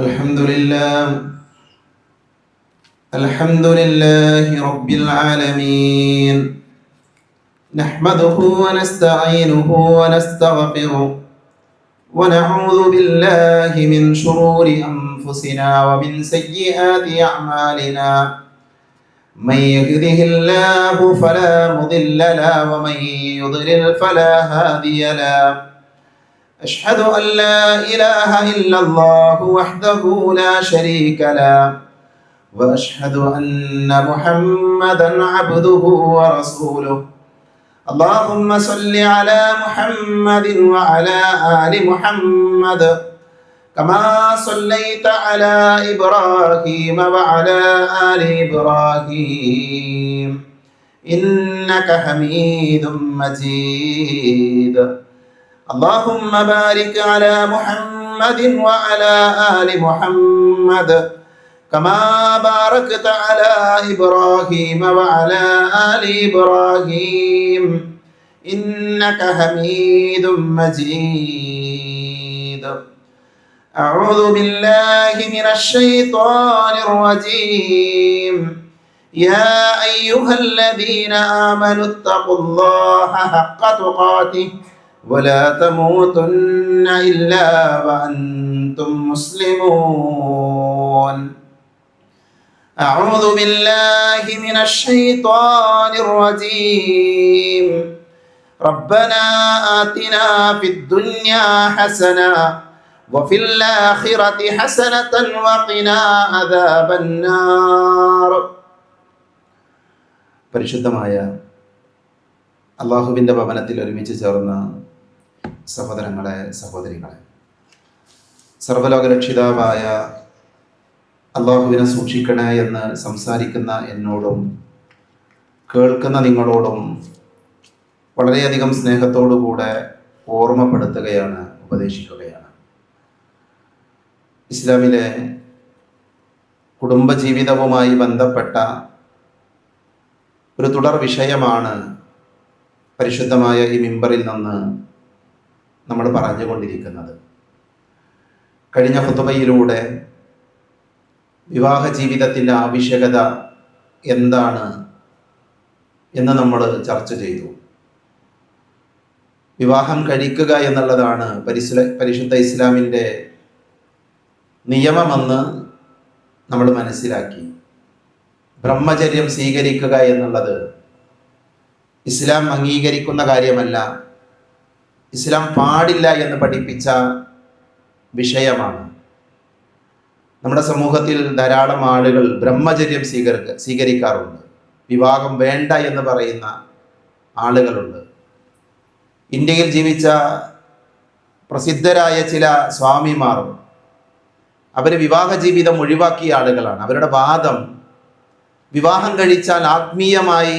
الحمد لله الحمد لله رب العالمين نحمده ونستعينه ونستغفره ونعوذ بالله من شرور أنفسنا ومن سيئات أعمالنا من يهده الله فلا مضل له ومن يضلل فلا هادي له أشهد أن لا إله إلا الله وحده لا شريك له وأشهد أن محمدا عبده ورسوله اللهم صل على محمد وعلى آل محمد كما صليت على إبراهيم وعلى آل إبراهيم إنك حميد مجيد اللهم بارك على محمد وعلى آل محمد كما باركت على إبراهيم وعلى آل إبراهيم إنك حميد مجيد أعوذ بالله من الشيطان الرجيم يا أيها الذين آمنوا اتقوا الله حق تقاته ولا تموتن إلا وأنتم مسلمون أعوذ بالله من الشيطان الرجيم ربنا آتنا في الدنيا حسنة وفي الآخرة حسنة وقنا عذاب النار പരിശുദ്ധമായ അള്ളാഹുവിൻ്റെ ഭവനത്തിൽ ഒരുമിച്ച് ചേർന്ന സഹോദരങ്ങളെ സഹോദരികളെ, സർവ്വലോകരക്ഷിതാവായ അള്ളാഹുവിനെ സൂക്ഷിക്കണേ എന്ന് സംസാരിക്കുന്ന എന്നോടും കേൾക്കുന്ന നിങ്ങളോടും വളരെയധികം സ്നേഹത്തോടുകൂടെ ഓർമ്മപ്പെടുത്തുകയാണ്, ഉപദേശിക്കുകയാണ്. ഇസ്ലാമിലെ കുടുംബജീവിതവുമായി ബന്ധപ്പെട്ട ഒരു തുടർ വിഷയമാണ് പരിശുദ്ധമായ ഈ മിമ്പറിൽ നിന്ന് നമ്മൾ പറഞ്ഞുകൊണ്ടിരിക്കുന്നത്. കഴിഞ്ഞ ഖുതുബയിലൂടെ വിവാഹ ജീവിതത്തിൻ്റെ ആവശ്യകത എന്താണ് എന്ന് നമ്മൾ ചർച്ച ചെയ്തു. വിവാഹം കഴിക്കുക എന്നുള്ളതാണ് പരിശുദ്ധ ഇസ്ലാമിൻ്റെ നിയമമെന്ന് നമ്മൾ മനസ്സിലാക്കി. ബ്രഹ്മചര്യം സ്വീകരിക്കുക എന്നുള്ളത് ഇസ്ലാം അംഗീകരിക്കുന്ന കാര്യമല്ല, ഇസ്ലാം പാടില്ല എന്ന് പഠിപ്പിച്ച വിഷയമാണ്. നമ്മുടെ സമൂഹത്തിൽ ധാരാളം ആളുകൾ ബ്രഹ്മചര്യം സ്വീകരിക്കാറുണ്ട്. വിവാഹം വേണ്ട എന്ന് പറയുന്ന ആളുകളുണ്ട്. ഇന്ത്യയിൽ ജീവിച്ച പ്രസിദ്ധരായ ചില സ്വാമിമാർ അവർ വിവാഹ ജീവിതം ഒഴിവാക്കിയ ആളുകളാണ്. അവരുടെ വാദം വിവാഹം കഴിച്ചാൽ ആത്മീയമായി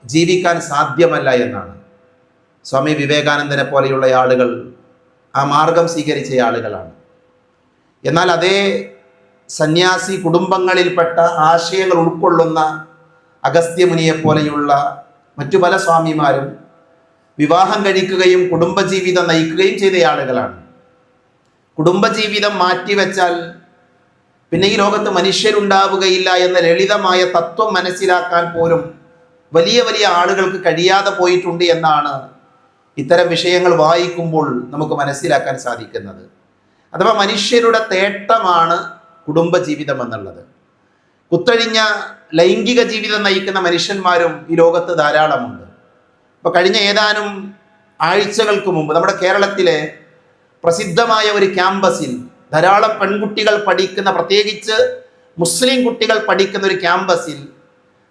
ജീവിക്കാൻ സാധ്യമല്ല എന്നാണ്. സ്വാമി വിവേകാനന്ദനെ പോലെയുള്ള ആളുകൾ ആ മാർഗം സ്വീകരിച്ച ആളുകളാണ്. എന്നാൽ അതേ സന്യാസി കുടുംബങ്ങളിൽപ്പെട്ട ആശയങ്ങൾ ഉൾക്കൊള്ളുന്ന അഗസ്ത്യമുനിയെ പോലെയുള്ള മറ്റു പല സ്വാമിമാരും വിവാഹം കഴിക്കുകയും കുടുംബജീവിതം നയിക്കുകയും ചെയ്ത ആളുകളാണ്. കുടുംബജീവിതം മാറ്റിവെച്ചാൽ പിന്നെ ഈ ലോകത്ത് മനുഷ്യരുണ്ടാവുകയില്ല എന്ന ലളിതമായ തത്വം മനസ്സിലാക്കാൻ പോലും വലിയ വലിയ ആളുകൾക്ക് കഴിയാതെ പോയിട്ടുണ്ട് എന്നാണ് ഇത്തരം വിഷയങ്ങൾ വായിക്കുമ്പോൾ നമുക്ക് മനസ്സിലാക്കാൻ സാധിക്കുന്നത്. അഥവാ മനുഷ്യരുടെ തേട്ടമാണ് കുടുംബജീവിതം എന്നുള്ളത്. കുത്തഴിഞ്ഞ ലൈംഗിക ജീവിതം നയിക്കുന്ന മനുഷ്യന്മാരും ഈ ലോകത്ത് ധാരാളമുണ്ട്. ഇപ്പോൾ കഴിഞ്ഞ ഏതാനും ആഴ്ചകൾക്ക് മുമ്പ് നമ്മുടെ കേരളത്തിലെ പ്രസിദ്ധമായ ഒരു ക്യാമ്പസിൽ ധാരാളം പെൺകുട്ടികൾ പഠിക്കുന്ന, പ്രത്യേകിച്ച് മുസ്ലിം കുട്ടികൾ പഠിക്കുന്ന ഒരു ക്യാമ്പസിൽ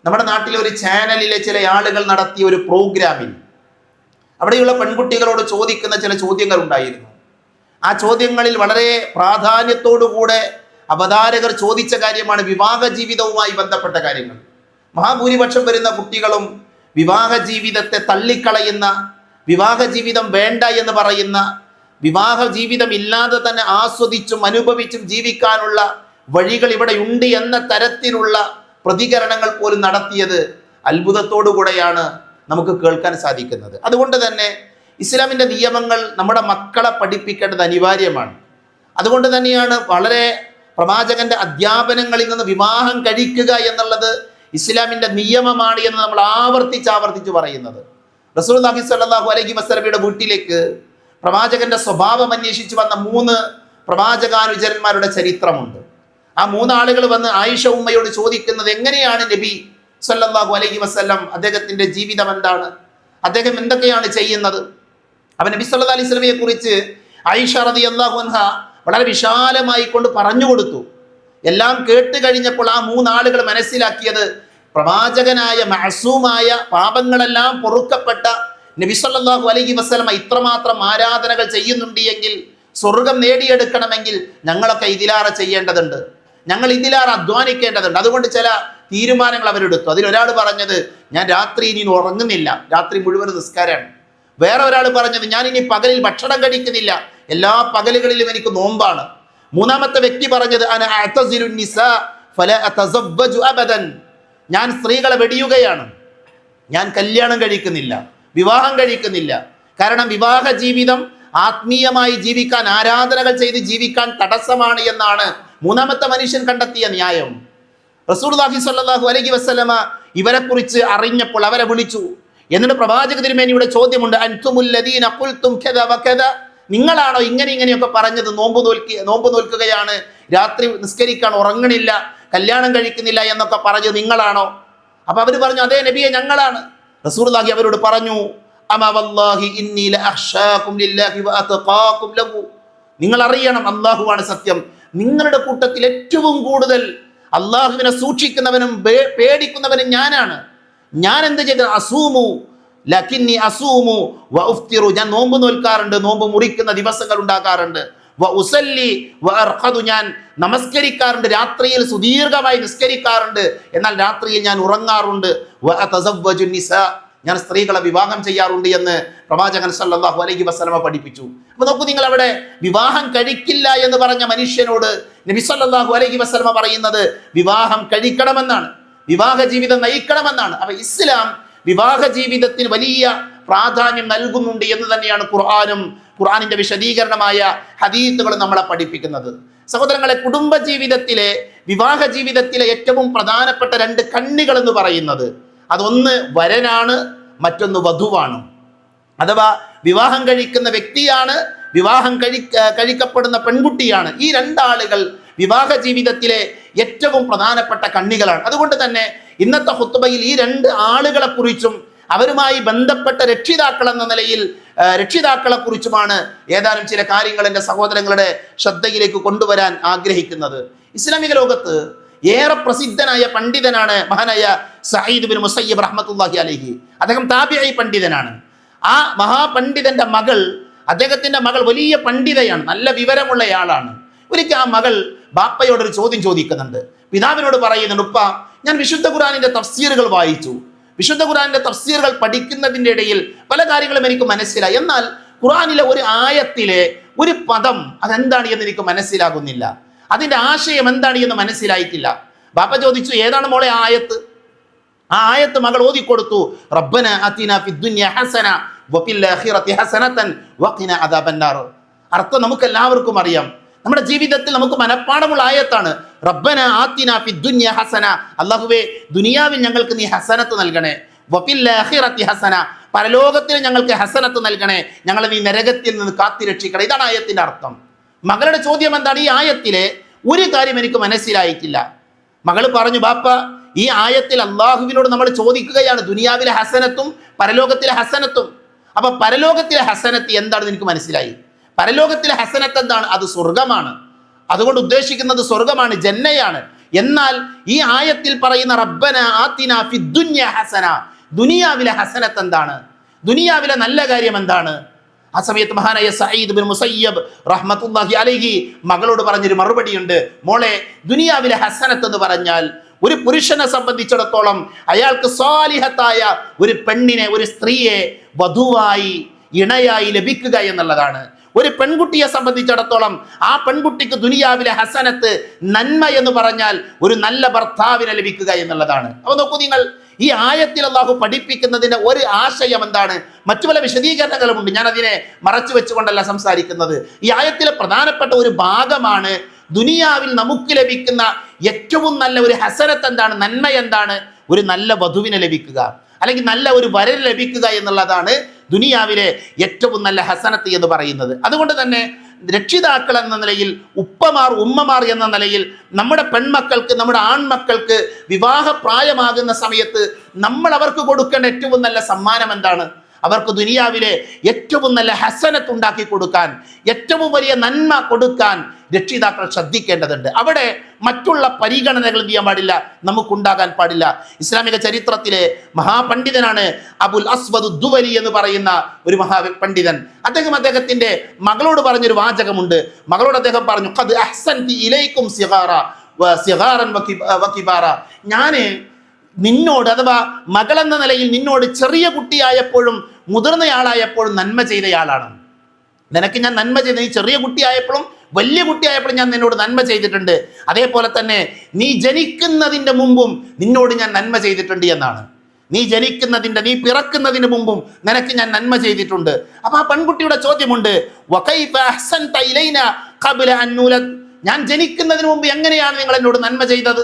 നമ്മുടെ നാട്ടിലെ ഒരു ചാനലിലെ ചില ആളുകൾ നടത്തിയ ഒരു പ്രോഗ്രാമിൽ അവിടെയുള്ള പെൺകുട്ടികളോട് ചോദിക്കുന്ന ചില ചോദ്യങ്ങൾ ഉണ്ടായിരുന്നു. ആ ചോദ്യങ്ങളിൽ വളരെ പ്രാധാന്യത്തോടുകൂടെ അവതാരകർ ചോദിച്ച കാര്യമാണ് വിവാഹ ജീവിതവുമായി ബന്ധപ്പെട്ട കാര്യങ്ങൾ. മഹാഭൂരിപക്ഷം വരുന്ന കുട്ടികളും വിവാഹ ജീവിതത്തെ തള്ളിക്കളയുന്ന, വിവാഹ ജീവിതം വേണ്ട എന്ന് പറയുന്ന, വിവാഹ ജീവിതം ഇല്ലാതെ തന്നെ ആസ്വദിച്ചും അനുഭവിച്ചും ജീവിക്കാനുള്ള വഴികൾ ഇവിടെ ഉണ്ട് എന്ന തരത്തിലുള്ള പ്രതികരണങ്ങൾ പോലും നടത്തിയത് അത്ഭുതത്തോടുകൂടെയാണ് നമുക്ക് കേൾക്കാൻ സാധിക്കുന്നത്. അതുകൊണ്ട് തന്നെ ഇസ്ലാമിൻ്റെ നിയമങ്ങൾ നമ്മുടെ മക്കളെ പഠിപ്പിക്കേണ്ടത് അനിവാര്യമാണ്. അതുകൊണ്ട് തന്നെയാണ് വളരെ പ്രവാചകന്റെ അധ്യാപനങ്ങളിൽ നിന്ന് വിവാഹം കഴിക്കുക എന്നുള്ളത് ഇസ്ലാമിന്റെ നിയമമാണ് എന്ന് നമ്മൾ ആവർത്തിച്ച് പറയുന്നത്. റസൂലുള്ളാഹി സ്വല്ലല്ലാഹു അലൈഹി വസല്ലമയുടെ വീട്ടിലേക്ക് പ്രവാചകന്റെ സ്വഭാവം അന്വേഷിച്ച് വന്ന 3 പ്രവാചകാനുചരന്മാരുടെ ചരിത്രമുണ്ട്. ആ 3 ആളുകൾ വന്ന് ആയിഷ ഉമ്മയോട് ചോദിക്കുന്നത്, എങ്ങനെയാണ് നബി സ്വല്ലല്ലാഹു അലൈഹി വസല്ലം, അദ്ദേഹത്തിന്റെ ജീവിതം എന്താണ്, അദ്ദേഹം എന്തൊക്കെയാണ് ചെയ്യുന്നത്? അവൻ നബി സല്ലല്ലാഹു അലൈഹി വസല്ലമയെ കുറിച്ച് ആയിഷ റളിയല്ലാഹു അൻഹ വളരെ വിശാലമായി കൊണ്ട് പറഞ്ഞു കൊടുത്തു. എല്ലാം കേട്ട് കഴിഞ്ഞപ്പോൾ ആ 3 ആളുകൾ മനസ്സിലാക്കിയത്, പ്രവാചകനായ മഅസൂമായ, പാപങ്ങളെല്ലാം പൊറുക്കപ്പെട്ട നബി സല്ലല്ലാഹു അലൈഹി വസല്ലമ ഇത്രമാത്രം ആരാധനകൾ ചെയ്യുന്നുണ്ട് എങ്കിൽ, സ്വർഗം നേടിയെടുക്കണമെങ്കിൽ ഞങ്ങളൊക്കെ ഇതിലാറെ ചെയ്യേണ്ടതുണ്ട്, ഞങ്ങൾ ഇതിലാറെ അധ്വാനിക്കേണ്ടതുണ്ട്. അതുകൊണ്ട് ചില തീരുമാനങ്ങൾ അവരെടുത്തു. അതിലൊരാൾ പറഞ്ഞത്, ഞാൻ രാത്രി ഇനി ഉറങ്ങുന്നില്ല, രാത്രി മുഴുവൻ നിസ്കാരമാണ്. വേറെ ഒരാൾ പറഞ്ഞത്, ഞാൻ ഇനി പകലിൽ ഭക്ഷണം കഴിക്കുന്നില്ല, എല്ലാ പകലുകളിലും എനിക്ക് നോമ്പാണ്. മൂന്നാമത്തെ വ്യക്തി പറഞ്ഞത്, അന അഅ്തസിലു നിസാ ഫലാ അതസവ്വജു അബദൻ, ഞാൻ സ്ത്രീകളെ വെടിയുകയാണ്, ഞാൻ കല്യാണം കഴിക്കുന്നില്ല, വിവാഹം കഴിക്കുന്നില്ല. കാരണം വിവാഹ ജീവിതം ആത്മീയമായി ജീവിക്കാൻ, ആരാധനകൾ ചെയ്ത് ജീവിക്കാൻ തടസ്സമാണ് എന്നാണ് മൂന്നാമത്തെ മനുഷ്യൻ കണ്ടെത്തിയ ന്യായം. റസൂലുള്ളാഹി സ്വല്ലല്ലാഹു അലൈഹി വസല്ലമ ഇവരെ കുറിച്ച് അറിഞ്ഞപ്പോൾ അവരെ വിളിച്ചു. എന്നിട്ട് പ്രവാചക തിരുമേനിയുടെ ചോദ്യമുണ്ട്, അൻതുമുൽ ലദീന ഖുൽതും കദ വകദ, നിങ്ങളാണോ ഇങ്ങനെയൊക്കെ പറഞ്ഞത്, നോമ്പ് നോൽക്കുകയാണ്, രാത്രി നിസ്കരിക്കാൻ, ഉറങ്ങണില്ല, കല്യാണം കഴിക്കുന്നില്ല എന്നൊക്കെ പറഞ്ഞത് നിങ്ങളാണോ? അപ്പൊ അവർ പറഞ്ഞു, അതേ നബിയെ, ഞങ്ങളാണ്. റസൂലുള്ളാഹി അവരോട് പറഞ്ഞു, അമാ വല്ലാഹി ഇന്നി ലഅഖ്ശാകും ലില്ലാഹി വഅതഖാകും ലഹു, നിങ്ങൾ അറിയണം, അല്ലാഹുവാണ് സത്യം, നിങ്ങളുടെ കൂട്ടത്തിൽ ഏറ്റവും കൂടുതൽ അള്ളാഹുവിനെ സൂക്ഷിക്കുന്നവനും പേടിക്കുന്നവനും ഞാനാണ്. ഞാൻ എന്ത് ചെയ്ത, അസൂമു ലകിന്നി അസൂമു വ ഉഫ്തിറു, ഞാൻ നോമ്പ് നോൽക്കാറുണ്ട്, നോമ്പ് മുറിക്കുന്ന ദിവസങ്ങൾ ഉണ്ടാകാറുണ്ട്. വ ഉസല്ലി വ അർഖദു, ഞാൻ നമസ്കരിക്കാറുണ്ട്, രാത്രിയിൽ സുദീർഘമായി നിസ്കരിക്കാറുണ്ട്, എന്നാൽ രാത്രിയിൽ ഞാൻ ഉറങ്ങാറുണ്ട്. വ അതസവ്വജു നിസാ, ഞാൻ സ്ത്രീകളെ വിവാഹം ചെയ്യാറുണ്ട് എന്ന് പ്രവാചകൻ സല്ലല്ലാഹു അലൈഹി വസല്ലമ പഠിപ്പിച്ചു. അപ്പൊ നോക്കൂ, നിങ്ങൾ അവിടെ വിവാഹം കഴിക്കില്ല എന്ന് പറഞ്ഞ മനുഷ്യനോട് നബി സല്ലല്ലാഹു അലൈഹി വസല്ലമ പറയുന്നത് വിവാഹം കഴിക്കണമെന്നാണ്, വിവാഹ ജീവിതം നയിക്കണമെന്നാണ്. അപ്പൊ ഇസ്ലാം വിവാഹ ജീവിതത്തിന് വലിയ പ്രാധാന്യം നൽകുന്നുണ്ട് എന്ന് തന്നെയാണ് ഖുർആനിന്റെ വിശദീകരണമായ ഹദീസുകളും നമ്മളെ പഠിപ്പിക്കുന്നത്. സഹോദരങ്ങളെ, കുടുംബ ജീവിതത്തിലെ, വിവാഹ ജീവിതത്തിലെ ഏറ്റവും പ്രധാനപ്പെട്ട 2 കണ്ണികൾ എന്ന് പറയുന്നത്, അതൊന്ന് വരനാണ്, മറ്റൊന്ന് വധുവാണ്. അഥവാ വിവാഹം കഴിക്കുന്ന വ്യക്തിയാണ്, വിവാഹം കഴിക്കപ്പെടുന്ന പെൺകുട്ടിയാണ്. ഈ 2 ആളുകൾ വിവാഹ ജീവിതത്തിലെ ഏറ്റവും പ്രധാനപ്പെട്ട കണ്ണികളാണ്. അതുകൊണ്ട് തന്നെ ഇന്നത്തെ ഖുത്ബയിൽ ഈ 2 ആളുകളെ കുറിച്ചും അവരുമായി ബന്ധപ്പെട്ട രക്ഷിതാക്കൾ എന്ന നിലയിൽ രക്ഷിതാക്കളെ കുറിച്ചുമാണ് ഏതാനും ചില കാര്യങ്ങൾ എൻ്റെ സഹോദരങ്ങളുടെ ശ്രദ്ധയിലേക്ക് കൊണ്ടുവരാൻ ആഗ്രഹിക്കുന്നത്. ഇസ്ലാമിക ലോകത്ത് ഏറെ പ്രസിദ്ധനായ പണ്ഡിതനാണ് മഹാനായ സഈദ് ബിൻ മുസയ്യിബ് റഹ്മത്തുള്ളാഹി അലൈഹി. അദ്ദേഹം താബിഈ പണ്ഡിതനാണ്. ആ മഹാപണ്ഡിതന്റെ മകൾ, അദ്ദേഹത്തിന്റെ മകൾ വലിയ പണ്ഡിതയാണ്, നല്ല വിവരമുള്ളയാളാണ്. ഒരിക്കൽ ആ മകൾ ബാപ്പയോടൊരു ചോദ്യം ചോദിക്കുന്നുണ്ട്. പിതാവിനോട് പറയുന്നുണ്ട്, ഉപ്പ, ഞാൻ വിശുദ്ധ ഖുർആനിന്റെ തഫ്സീറുകൾ വായിച്ചു, വിശുദ്ധ ഖുർആനിന്റെ തഫ്സീറുകൾ പഠിക്കുന്നതിൻ്റെ ഇടയിൽ പല കാര്യങ്ങളും എനിക്ക് മനസ്സിലായി, എന്നാൽ ഖുർആനിലെ ഒരു ആയത്തിലെ ഒരു പദം അതെന്താണ് എന്ന് എനിക്ക് മനസ്സിലാകുന്നില്ല, അതിന്റെ ആശയം എന്താണ് എന്ന് മനസ്സിലായിട്ടില്ല. ബാപ്പ ചോദിച്ചു, ഏതാണ് മോളെ ആയത്ത്? ആ ആയത്ത് മകൾ ഓതിക്കൊടുത്തു. റബ്ബന അത്തിന ഫിദ്ദുനിയ ഹസന വഫിൽ ആഖിറതി ഹസനതൻ വഖിന അദാബന്നാർ. അർത്ഥം നമുക്ക് എല്ലാവർക്കും അറിയാം, നമ്മുടെ ജീവിതത്തിൽ നമുക്ക് മനപ്പാടമുള്ള ആയത്താണ്. റബ്ബന ആത്തിന ഫിദ്ദുനിയ ഹസന, അല്ലാഹുവേ ദുനിയാവിൽ ഞങ്ങൾക്ക് നീ ഹസനത്ത് നൽകണേ. വഫിൽ ആഖിറതി ഹസന, പരലോകത്തിൽ ഞങ്ങൾക്ക് ഹസനത്ത് നൽകണേ, ഞങ്ങളെ നീ നരകത്തിൽ നിന്ന് കാത്തിരക്ഷിക്കണേ. ഇതാണ് ആയത്തിന്റെ അർത്ഥം. മകളുടെ ചോദ്യം എന്താണ്? ഈ ആയത്തിലെ ഒരു കാര്യം എനിക്ക് മനസ്സിലായിട്ടില്ല. മകൾ പറഞ്ഞു, ബാപ്പ, ഈ ആയത്തിൽ അള്ളാഹുവിനോട് നമ്മൾ ചോദിക്കുകയാണ് ദുനിയാവിലെ ഹസനത്തും പരലോകത്തിലെ ഹസനത്തും. അപ്പൊ പരലോകത്തിലെ ഹസനത്ത് എന്താണെന്ന് എനിക്ക് മനസ്സിലായി. പരലോകത്തിലെ ഹസനത്ത് എന്താണ്? അത് സ്വർഗമാണ്. അതുകൊണ്ട് ഉദ്ദേശിക്കുന്നത് സ്വർഗമാണ്, ജന്നയാണ്. എന്നാൽ ഈ ആയത്തിൽ പറയുന്ന റബ്ബന ആതിന ഫിദ്ദുനിയ ഹസന, ദുനിയാവിലെ ഹസനത്ത് എന്താണ്? ദുനിയാവിലെ നല്ല കാര്യം എന്താണ്? ആ സമയത്ത് മഹാനായ സഈദ് ബിൻ മുസയ്യിബ് റഹ്മത്തുള്ളാഹി അലൈഹി മകളോട് പറഞ്ഞൊരു മറുപടിയുണ്ട്. മോളെ, ദുനിയാവിലെ ഹസനത്ത് എന്ന് പറഞ്ഞാൽ ഒരു പുരുഷനെ സംബന്ധിച്ചിടത്തോളം അയാൾക്ക് സ്വാലിഹത്തായ ഒരു പെണ്ണിനെ, ഒരു സ്ത്രീയെ വധുവായി, ഇണയായി ലഭിക്കുക എന്നുള്ളതാണ്. ഒരു പെൺകുട്ടിയെ സംബന്ധിച്ചിടത്തോളം ആ പെൺകുട്ടിക്ക് ദുനിയാവിലെ ഹസനത്ത്, നന്മ എന്ന് പറഞ്ഞാൽ ഒരു നല്ല ഭർത്താവിനെ ലഭിക്കുക എന്നുള്ളതാണ്. അപ്പൊ നോക്കൂ നിങ്ങൾ, ഈ ആയത്തിൽ അല്ലാഹു പഠിപ്പിക്കുന്നതിന്റെ ഒരു ആശയം എന്താണ്? മറ്റു പല വിശദീകരണങ്ങളുമുണ്ട്, ഞാൻ അതിനെ മറച്ചു വെച്ചുകൊണ്ടല്ല സംസാരിക്കുന്നത്. ഈ ആയത്തിലെ പ്രധാനപ്പെട്ട ഒരു ഭാഗമാണ് ദുനിയാവിൽ നമുക്ക് ലഭിക്കുന്ന ഏറ്റവും നല്ല ഒരു ഹസനത്ത് എന്താണ്, നന്മ എന്താണ്? ഒരു നല്ല വധുവിനെ ലഭിക്കുക, അല്ലെങ്കിൽ നല്ല ഒരു വരൻ ലഭിക്കുക എന്നുള്ളതാണ് ദുനിയാവിലെ ഏറ്റവും നല്ല ഹസനത്ത് എന്ന് പറയുന്നത്. അതുകൊണ്ട് തന്നെ രക്ഷിതാക്കൾ എന്ന നിലയിൽ, ഉപ്പമാർ ഉമ്മമാർ എന്ന നിലയിൽ നമ്മുടെ പെൺമക്കൾക്ക്, നമ്മുടെ ആൺമക്കൾക്ക് വിവാഹപ്രായമാകുന്ന സമയത്ത് നമ്മൾ അവർക്ക് കൊടുക്കേണ്ട ഏറ്റവും നല്ല സമ്മാനം എന്താണ്? അവർക്ക് ദുനിയാവിലെ ഏറ്റവും നല്ല ഹസനത്ത് ഉണ്ടാക്കി കൊടുക്കാൻ, ഏറ്റവും വലിയ നന്മ കൊടുക്കാൻ രക്ഷിതാക്കൾ ശ്രദ്ധിക്കേണ്ടതുണ്ട്. അവിടെ മറ്റുള്ള പരിഗണനകൾ ചെയ്യാൻ പാടില്ല, നമുക്കുണ്ടാകാൻ പാടില്ല. ഇസ്ലാമിക ചരിത്രത്തിലെ മഹാപണ്ഡിതനാണ് അബുൽ അസ്വദ് ദുവലി എന്ന് പറയുന്ന ഒരു മഹാപണ്ഡിതൻ. അദ്ദേഹത്തിന്റെ മകളോട് പറഞ്ഞൊരു വാചകമുണ്ട്. മകളോട് അദ്ദേഹം പറഞ്ഞു, ഖദ് അഹ്സൻതി ഇലൈക്കും സിഗാറൻ വകിബാറ. ഞാന് നിന്നോട്, അഥവാ മകളെന്ന നിലയിൽ നിന്നോട് ചെറിയ കുട്ടിയായപ്പോഴും മുതിർന്നയാളായപ്പോഴും നന്മ ചെയ്തയാളാണ്. നിനക്ക് ഞാൻ നന്മ ചെയ്ത്, നീ ചെറിയ കുട്ടിയായപ്പോഴും വലിയ കുട്ടിയായപ്പോഴും ഞാൻ നിന്നോട് നന്മ ചെയ്തിട്ടുണ്ട്. അതേപോലെ തന്നെ നീ ജനിക്കുന്നതിൻ്റെ മുമ്പും നിന്നോട് ഞാൻ നന്മ ചെയ്തിട്ടുണ്ട് എന്നാണ്. നീ പിറക്കുന്നതിന് മുമ്പും നിനക്ക് ഞാൻ നന്മ ചെയ്തിട്ടുണ്ട്. അപ്പൊ ആ പെൺകുട്ടിയുടെ ചോദ്യമുണ്ട്, ഞാൻ ജനിക്കുന്നതിന് മുമ്പ് എങ്ങനെയാണ് നിങ്ങൾ എന്നോട് നന്മ ചെയ്തത്?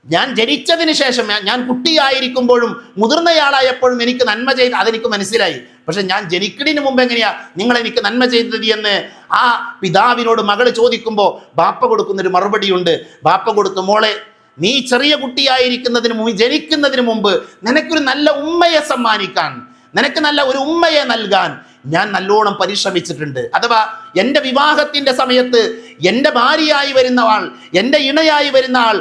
ഞാൻ ജനിച്ചതിന് ശേഷം, ഞാൻ കുട്ടിയായിരിക്കുമ്പോഴും മുതിർന്നയാളായപ്പോഴും എനിക്ക് നന്മ ചെയ്ത്, അതെനിക്ക് മനസ്സിലായി. പക്ഷെ ഞാൻ ജനിക്കുന്നതിന് മുമ്പ് എങ്ങനെയാ നിങ്ങൾ എനിക്ക് നന്മ ചെയ്തത് എന്ന് ആ പിതാവിനോട് മകള് ചോദിക്കുമ്പോൾ ബാപ്പ കൊടുക്കുന്നൊരു മറുപടിയുണ്ട്. ബാപ്പ കൊടുത്തു, മോളെ, നീ ചെറിയ കുട്ടിയായിരിക്കുന്നതിന് മുമ്പ്, ജനിക്കുന്നതിന് മുമ്പ് നിനക്കൊരു നല്ല ഉമ്മയെ സമ്മാനിക്കാൻ, നിനക്ക് നല്ല ഒരു ഉമ്മയെ നൽകാൻ ഞാൻ നല്ലോണം പരിശ്രമിച്ചിട്ടുണ്ട്. അഥവാ എൻ്റെ വിവാഹത്തിന്റെ സമയത്ത് എൻ്റെ ഭാര്യയായി വരുന്ന ആൾ, എൻ്റെ ഇണയായി വരുന്ന ആൾ,